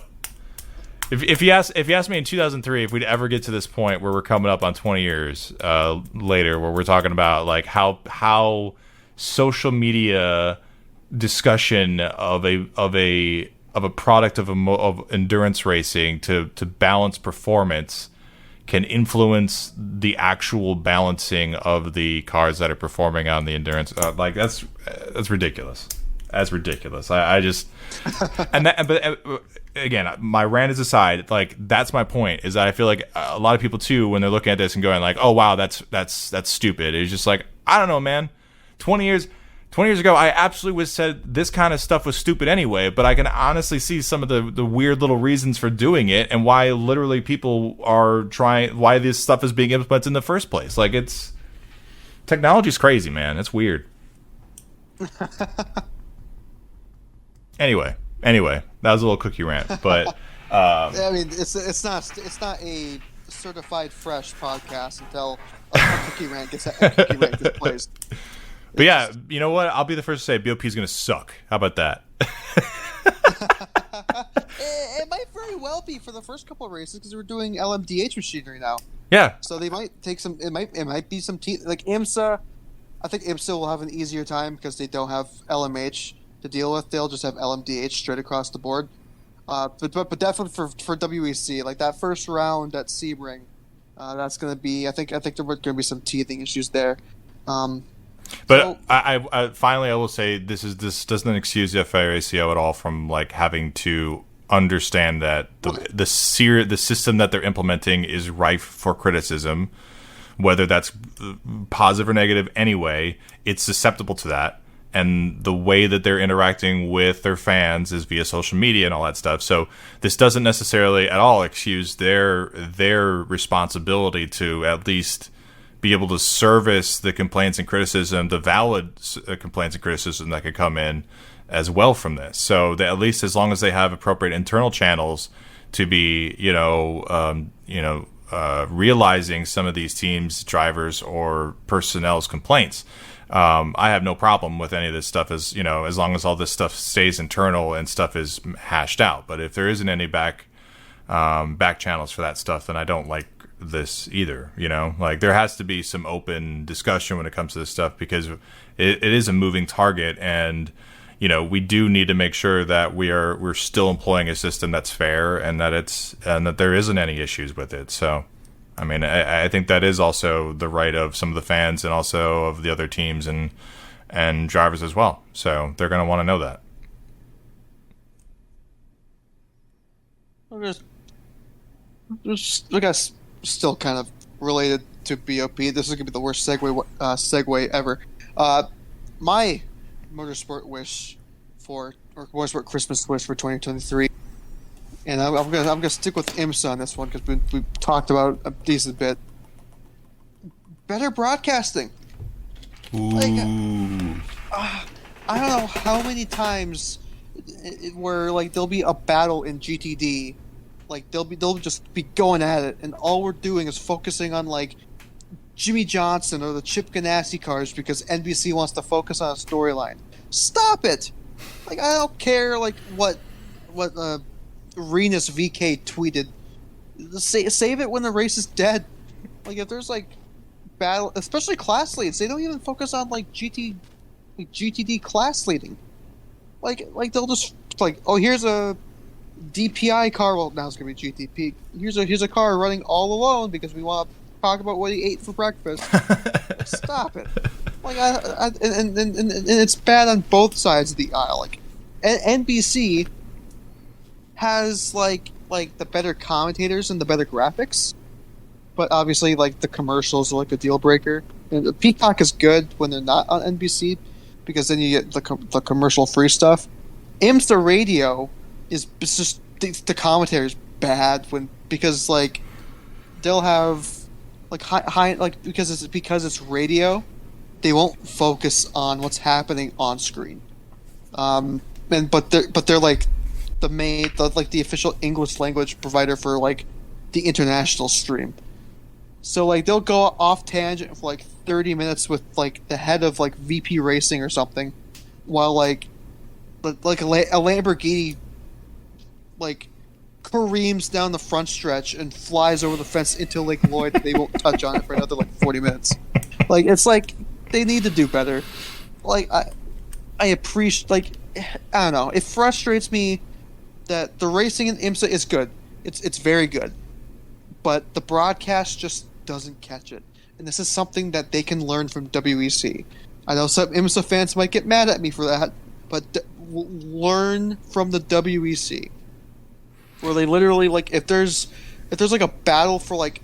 If you asked me in 2003 if we'd ever get to this point where we're coming up on 20 years later, where we're talking about like how social media discussion of a product of endurance racing to balance performance can influence the actual balancing of the cars that are performing on the endurance, that's ridiculous. That's ridiculous. I just but again, my rant is aside, like that's my point, is that I feel like a lot of people too, when they're looking at this and going like, oh wow, that's stupid, it's just like, I don't know, man. 20 years ago, I absolutely was said this kind of stuff was stupid anyway, but I can honestly see some of the weird little reasons for doing it, and why literally people are why this stuff is being implemented in the first place. Like, technology's crazy, man. It's weird. Anyway, that was a little cookie rant, but
I mean, it's not a certified fresh podcast until a cookie rant gets placed.
But yeah, you know what? I'll be the first to say BOP is going to suck. How about that?
It might very well be for the first couple of races, because we're doing LMDH machinery now.
Yeah.
So they might take some. It might be some like IMSA. I think IMSA will have an easier time because they don't have LMH. to deal with. They'll just have LMDH straight across the board. But definitely for WEC, like that first round at Sebring, that's going to be. I think there are going to be some teething issues there.
But I finally I will say this doesn't excuse the FIRACO at all from like having to understand that the system that they're implementing is rife for criticism, whether that's positive or negative. Anyway, it's susceptible to that. And the way that they're interacting with their fans is via social media and all that stuff. So this doesn't necessarily at all excuse their responsibility to at least be able to service the complaints and criticism, the valid complaints and criticism that could come in as well from this. So that at least as long as they have appropriate internal channels to be, realizing some of these teams, drivers, or personnel's complaints. I have no problem with any of this stuff as long as all this stuff stays internal and stuff is hashed out. But if there isn't any back channels for that stuff, then I don't like this either. Like there has to be some open discussion when it comes to this stuff because it is a moving target, and we do need to make sure that we're still employing a system that's fair and that there isn't any issues with it. So. I mean, I think that is also the right of some of the fans and also of the other teams and drivers as well. So they're going to want to know that.
I guess still kind of related to BOP. This is going to be the worst segue ever. My motorsport Christmas wish for 2023. And I'm gonna stick with IMSA on this one because we've talked about a decent bit. Better broadcasting.
Ooh.
I don't know how many times where like there'll be a battle in GTD, like they'll just be going at it, and all we're doing is focusing on like Jimmy Johnson or the Chip Ganassi cars because NBC wants to focus on a storyline. Stop it! Like I don't care like what Renus VK tweeted. Save it when the race is dead. Like if there's like battle, especially class leads, they don't even focus on like GTD class leading. Like they'll just like, oh, here's a DPI car. Well, now it's gonna be GTP. Here's a car running all alone because we want to talk about what he ate for breakfast. Like, stop it. Like and it's bad on both sides of the aisle. Like NBC has like the better commentators and the better graphics, but obviously like the commercials are like a deal breaker. And Peacock is good when they're not on NBC because then you get the commercial free stuff. IMSA radio it's just the commentary is bad because like they'll have like high like because it's radio, they won't focus on what's happening on screen. But they're like the official English language provider for like the international stream. So like they'll go off tangent for like 30 minutes with like the head of like VP Racing or something, while like a Lamborghini like careens down the front stretch and flies over the fence into Lake Lloyd. They won't touch on it for another like 40 minutes. Like it's like they need to do better. Like I appreciate like I don't know. It frustrates me that the racing in IMSA is good. It's very good. But the broadcast just doesn't catch it. And this is something that they can learn from WEC. I know some IMSA fans might get mad at me for that, but learn from the WEC. Where they literally, like, if there's like a battle for, like,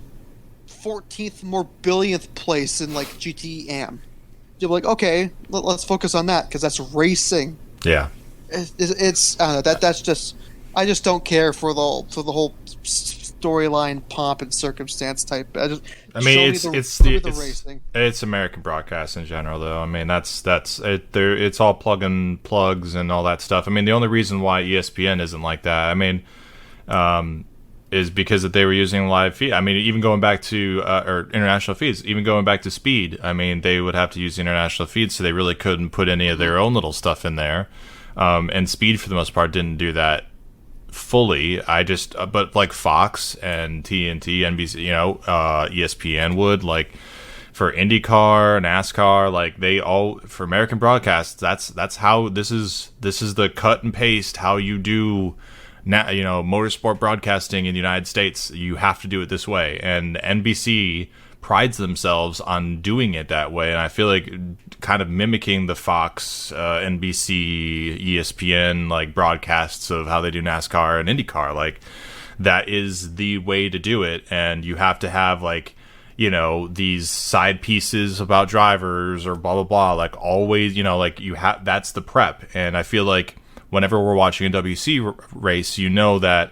14th more billionth place in, like, GT AM, you're like, okay, let's focus on that, because that's racing.
Yeah.
It's I don't know, that's just... I just don't care for the whole storyline, pomp and circumstance type.
It's American broadcast in general, though. I mean, that's it. It's all plug and plugs and all that stuff. I mean, the only reason why ESPN isn't like that, I mean, is because that they were using live feed. I mean, even going back to or international feeds, even going back to Speed. I mean, they would have to use the international feeds, so they really couldn't put any of their own little stuff in there. And Speed, for the most part, didn't do that fully. But like Fox and TNT, NBC, ESPN would, like, for IndyCar, NASCAR, like they all for American broadcasts. That's how this is the cut and paste how you do. Now, motorsport broadcasting in the United States, you have to do it this way, and NBC prides themselves on doing it that way, and I feel like kind of mimicking the Fox, NBC, ESPN like broadcasts of how they do NASCAR and IndyCar, like that is the way to do it, and you have to have like these side pieces about drivers or blah blah blah, like always, like you have that's the prep, and I feel like whenever we're watching a WC race, that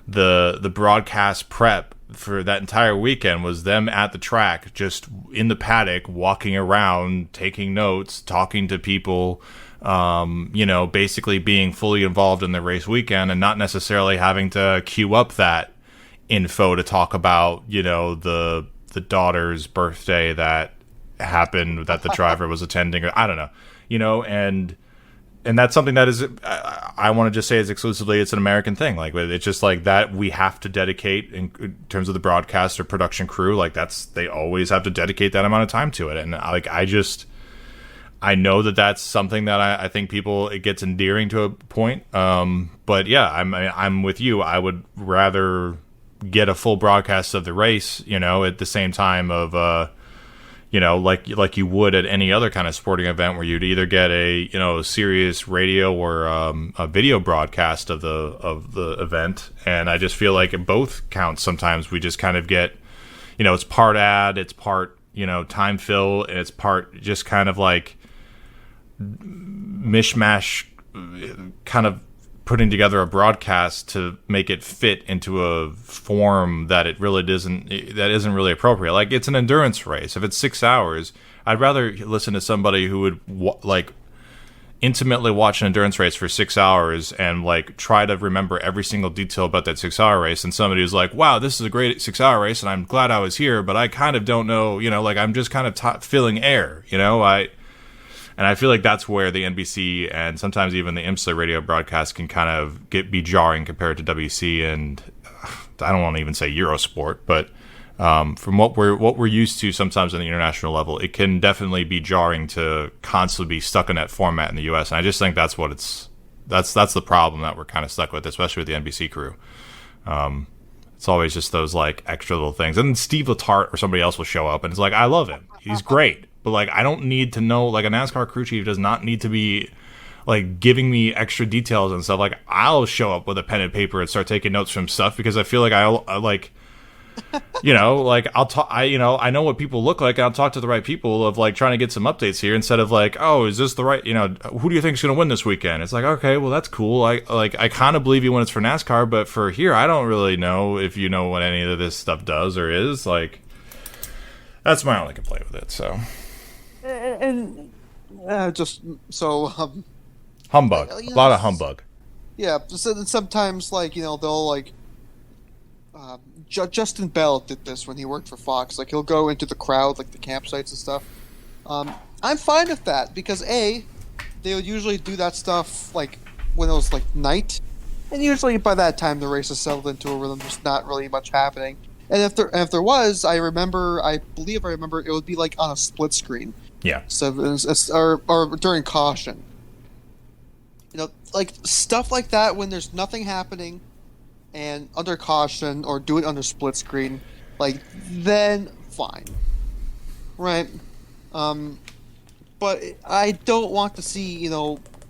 the broadcast prep for that entire weekend was them at the track, just in the paddock, walking around, taking notes, talking to people, basically being fully involved in the race weekend and not necessarily having to queue up that info to talk about, the daughter's birthday that happened that the driver was attending, or I don't know, and that's something that is, I want to just say is exclusively, it's an American thing. Like, it's just like that we have to dedicate in terms of the broadcast or production crew. Like they always have to dedicate that amount of time to it. And like, I know that's something that I think it gets endearing to a point. But yeah, I'm with you. I would rather get a full broadcast of the race, at the same time of, like you would at any other kind of sporting event, where you'd either get a serious radio or a video broadcast of the event. And I just feel like it both counts. Sometimes we just kind of get, it's part ad, it's part time fill, and it's part just kind of like mishmash, kind of putting together a broadcast to make it fit into a form that isn't really appropriate. Like, it's an endurance race. If it's 6 hours, I'd rather listen to somebody who would intimately watch an endurance race for 6 hours and like try to remember every single detail about that 6 hour race, and somebody who's like, wow, this is a great 6 hour race and I'm glad I was here, but I kind of don't know, I'm just kind of filling air, And I feel like that's where the NBC and sometimes even the IMSA radio broadcast can kind of be jarring compared to WC and I don't want to even say Eurosport, but from what we're used to sometimes on the international level, it can definitely be jarring to constantly be stuck in that format in the US. And I just think that's the problem that we're kind of stuck with, especially with the NBC crew. It's always just those like extra little things. And then Steve Letarte or somebody else will show up and it's like, I love him. He's great. But like, I don't need to know, like a NASCAR crew chief does not need to be like giving me extra details and stuff. Like, I'll show up with a pen and paper and start taking notes from stuff because I feel like I like, like I'll talk, I know what people look like. And I'll talk to the right people of like trying to get some updates here instead of like, oh, is this the right, who do you think is going to win this weekend? It's like, okay, well, that's cool. I kind of believe you when it's for NASCAR, but for here, I don't really know if you know what any of this stuff does or is. Like, that's my only complaint with it. So.
And just so
humbug, a lot of humbug.
Yeah, so sometimes like they'll like Justin Bell did this when he worked for Fox. Like, he'll go into the crowd, like the campsites and stuff. I'm fine with that because they would usually do that stuff like when it was like night, and usually by that time the race is settled into a rhythm. There's not really much happening. And if there was, I believe I remember it would be like on a split screen.
Yeah.
So or during caution. Like stuff like that when there's nothing happening, and under caution or do it under split screen, like then fine, right? But I don't want to see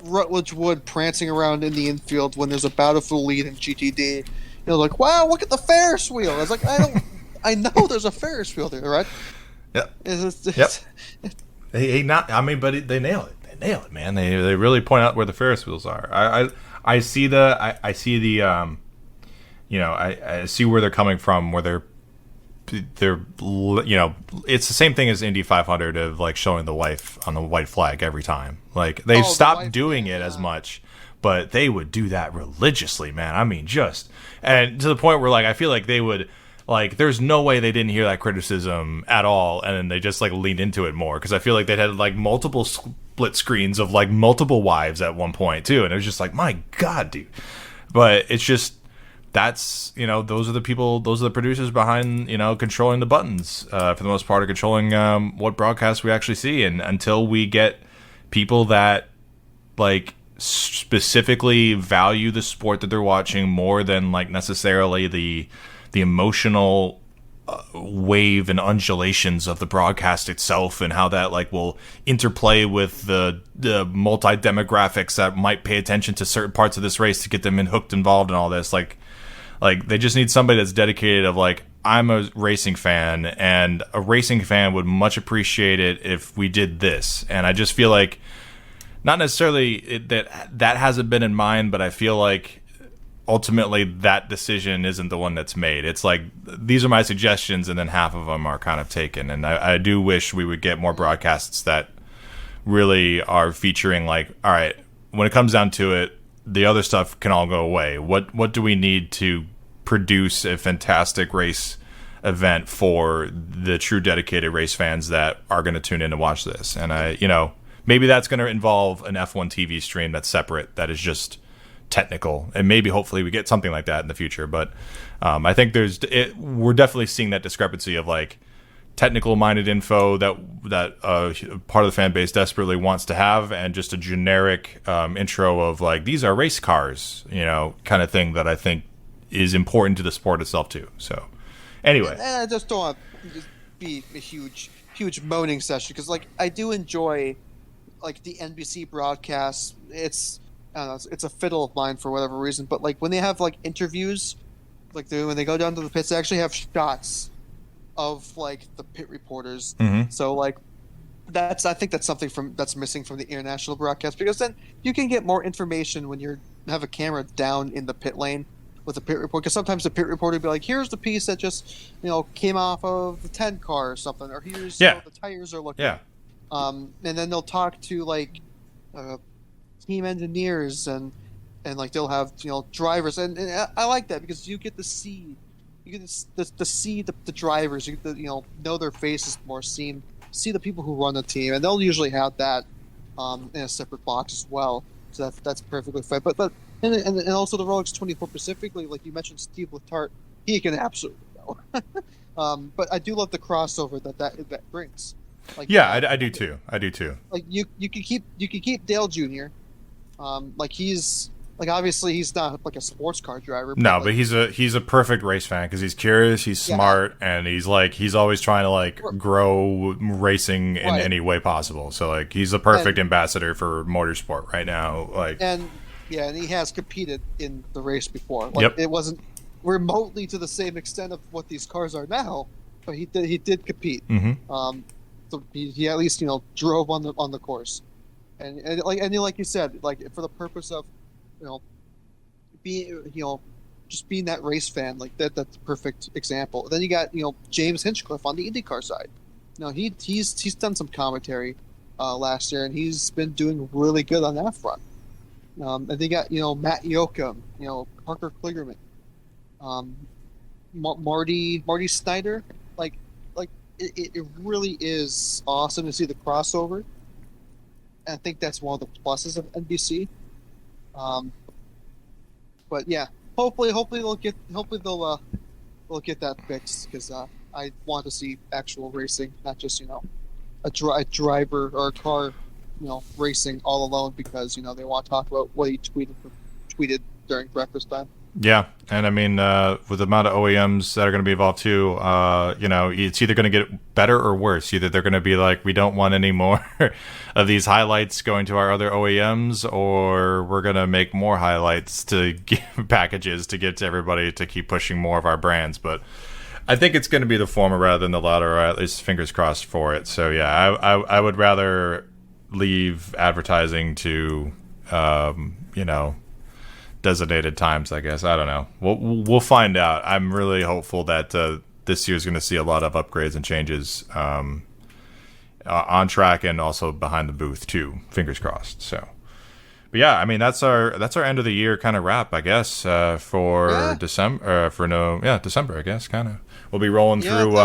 Rutledge Wood prancing around in the infield when there's a bountiful lead in GTD. Like, wow, look at the Ferris wheel. I was like, I know there's a Ferris wheel there, right?
Yep. Yep. But they nail it. They nail it, man. They really point out where the Ferris wheels are. I see I see where they're coming from. Where they're it's the same thing as Indy 500 of like showing the wife on the white flag every time. Like they've stopped doing it as much, but they would do that religiously, man. I mean, and to the point where like I feel like they would. Like, there's no way they didn't hear that criticism at all, and then they just, like, leaned into it more. Because I feel like they had, like, multiple split screens of, like, multiple wives at one point, too. And it was just like, my God, dude. But it's just, that's, those are the people, those are the producers behind, controlling the buttons, for the most part, or controlling what broadcasts we actually see. And until we get people that like specifically value the sport that they're watching more than like necessarily the emotional wave and undulations of the broadcast itself, and how that like will interplay with the multi demographics that might pay attention to certain parts of this race to get them hooked involved in all this, like they just need somebody that's dedicated of like, I'm a racing fan, and a racing fan would much appreciate it if we did this. And I just feel like not necessarily that hasn't been in mind, but I feel like ultimately that decision isn't the one that's made. It's like, these are my suggestions, and then half of them are kind of taken. And I do wish we would get more broadcasts that really are featuring like, all right, when it comes down to it, the other stuff can all go away. What do we need to produce a fantastic race event for the true dedicated race fans that are going to tune in to watch this? And maybe that's going to involve an F1 TV stream that's separate, that is just technical, and maybe hopefully we get something like that in the future. But I think we're definitely seeing that discrepancy of like technical minded info that part of the fan base desperately wants to have, and just a generic intro of like, these are race cars, kind of thing, that I think is important to the sport itself too. So anyway,
and I just don't want to just be a huge moaning session, because like I do enjoy like the NBC broadcasts. I don't know, it's a fiddle of mine for whatever reason, but like when they have like interviews, like when they go down to the pits, they actually have shots of like the pit reporters.
Mm-hmm.
So like I think that's something that's missing from the international broadcast, because then you can get more information when you have a camera down in the pit lane with a pit report. Because sometimes the pit reporter will be like, here's the piece that just came off of the 10 car or something, or here's the tires are looking.
Yeah.
And then they'll talk to like team engineers, and like they'll have drivers, and I like that, because you get to see the drivers, you get to know their faces more, see the people who run the team, and they'll usually have that in a separate box as well. So that's perfectly fine. But and also the Rolex 24 specifically, like you mentioned, Steve Letarte, he can absolutely go. But I do love the crossover that brings. Like,
I do too.
Like you can keep Dale Jr. Like he's like, obviously he's not like a sports car driver.
No, but he's a perfect race fan, because he's curious, he's smart, and he's always trying to like grow racing in any way possible. So like he's the perfect ambassador for motorsport right now. Like
and he has competed in the race before. Like, it wasn't remotely to the same extent of what these cars are now, but he did compete.
Mm-hmm.
So he at least drove on the course, and like you said, like for the purpose of being just being that race fan, like that's a perfect example. Then you got James Hinchcliffe on the IndyCar side. He's done some commentary last year, and he's been doing really good on that front. And they got Matt Yoakum, Parker Kligerman, Marty Snyder. Like it really is awesome to see the crossover. And I think that's one of the pluses of NBC. But yeah, hopefully they'll get that fixed, because I want to see actual racing, not just a driver or a car racing all alone because they want to talk about what he tweeted during breakfast time.
Yeah, and I mean, with the amount of OEMs that are going to be involved too, it's either going to get better or worse. Either they're going to be like, we don't want any more of these highlights going to our other OEMs, or we're going to make more highlights to give packages to get to everybody to keep pushing more of our brands. But I think it's going to be the former rather than the latter, or at least fingers crossed for it. So yeah, I would rather leave advertising to, designated times, I guess. I don't know. We'll find out. I'm really hopeful that this year is going to see a lot of upgrades and changes on track and also behind the booth too. Fingers crossed. So, but yeah, I mean that's our end of the year kind of wrap, I guess, for December. December, I guess. Kind of. We'll be rolling through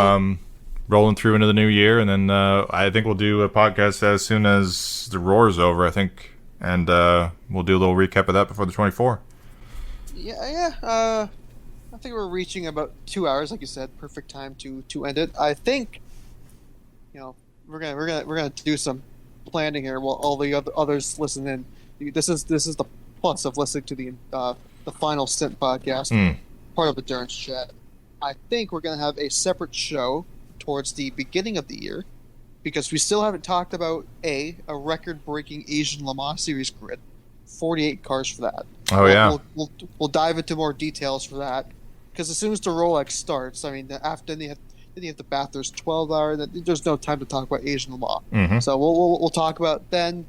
into the new year, and then I think we'll do a podcast as soon as the Roar's over, I think. And we'll do a little recap of that before the 24.
Yeah. I think we're reaching about 2 hours, like you said, perfect time to end it. I think, we're gonna do some planning here while all the others listen in. This is the plus of listening to the Final Stint podcast, part of the Endurance Chat. I think we're gonna have a separate show towards the beginning of the year, because we still haven't talked about a record-breaking Asian Le Mans Series grid, 48 cars for that.
Oh,
We'll dive into more details for that, because as soon as the Rolex starts, I mean, after you have the Bathurst 12-hour, there's no time to talk about Asian Le Mans.
Mm-hmm.
So we'll talk about then.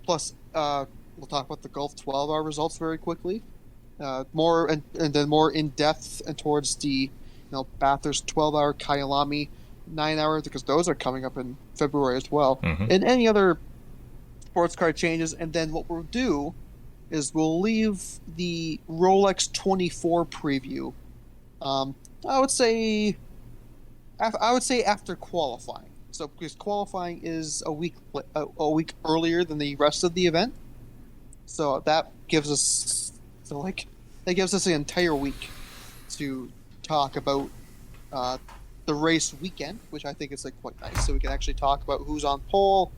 Plus, we'll talk about the Gulf 12-hour results very quickly. More and then more in depth and towards the Bathurst 12-hour, Kyalami 9-hour, because those are coming up in February as well, and any other sports car changes. And then what we'll do is we'll leave the Rolex 24 preview. I would say after qualifying. So because qualifying is a week earlier than the rest of the event, so that gives us the entire week to talk about the race weekend, which I think is quite nice. So we can actually talk about who's on pole,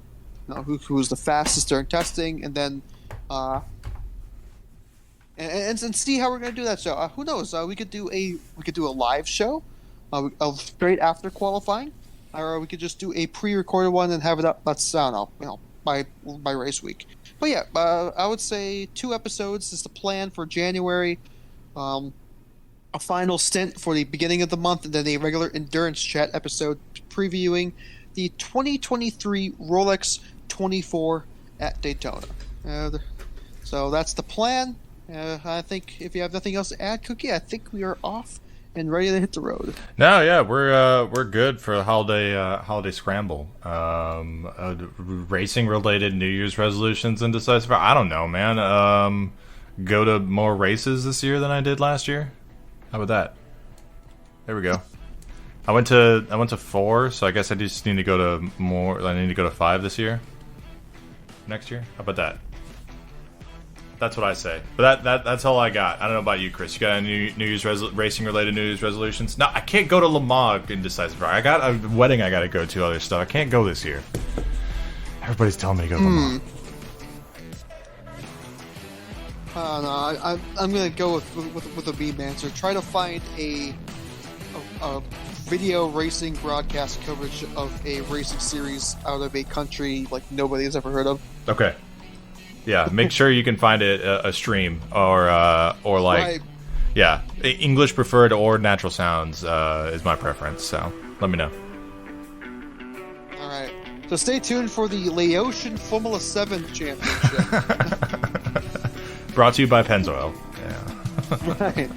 who's the fastest during testing, and then and see how we're going to do that show. Who knows? We could do a live show straight after qualifying, or we could just do a pre-recorded one and have it up. That's by race week. But yeah, I would say 2 episodes is the plan for January. A final stint for the beginning of the month, and then a regular Endurance Chat episode previewing the 2023 Rolex 24 at Daytona. So that's the plan. I think if you have nothing else to add, Cookie, I think we are off and ready to hit the road.
No, yeah, we're good for the holiday scramble. Racing related New Year's resolutions and decisive. I don't know, man. Go to more races this year than I did last year. How about that? There we go. I went to 4, so I guess I just need to go to more. I need to go to 5 this year. Next year. How about that? That's what I say. But that's all I got. I don't know about you, Chris. You got any New Year's racing related New Year's resolutions? No, I can't go to Le Mans in decisive. I got a wedding I got to go to. Other stuff. I can't go this year. Everybody's telling me to go to Le Mans.
No, I'm gonna go with a B answer. Try to find a video racing broadcast coverage of a racing series out of a country like nobody has ever heard of.
Okay. Yeah, make sure you can find it a stream or
Right.
Yeah, English preferred or natural sounds is my preference. So let me know.
All right. So stay tuned for the Laotian Formula 7 Championship.
Brought to you by Pennzoil. Yeah.
Right.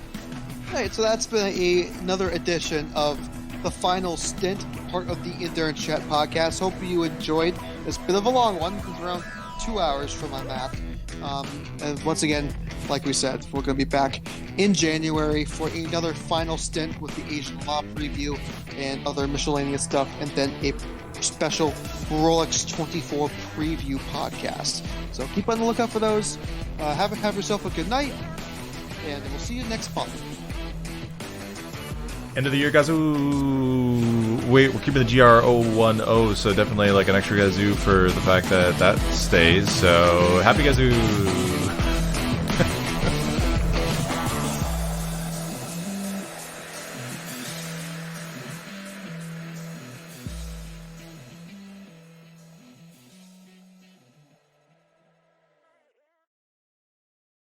Right, so that's been another edition of the Final Stint, part of the Endurance Chat podcast. Hope you enjoyed. It's a bit of a long one. It's around 2 hours for my math. And once again, like we said, we're going to be back in January for another Final Stint with the Asian Law preview and other miscellaneous stuff, and then a special Rolex 24 preview podcast. So keep on the lookout for those. Have yourself a good night, and we'll see you next month.
End of the year, Gazoo. Wait, we're keeping the GR010, so definitely like an extra Gazoo for the fact that stays. So happy Gazoo.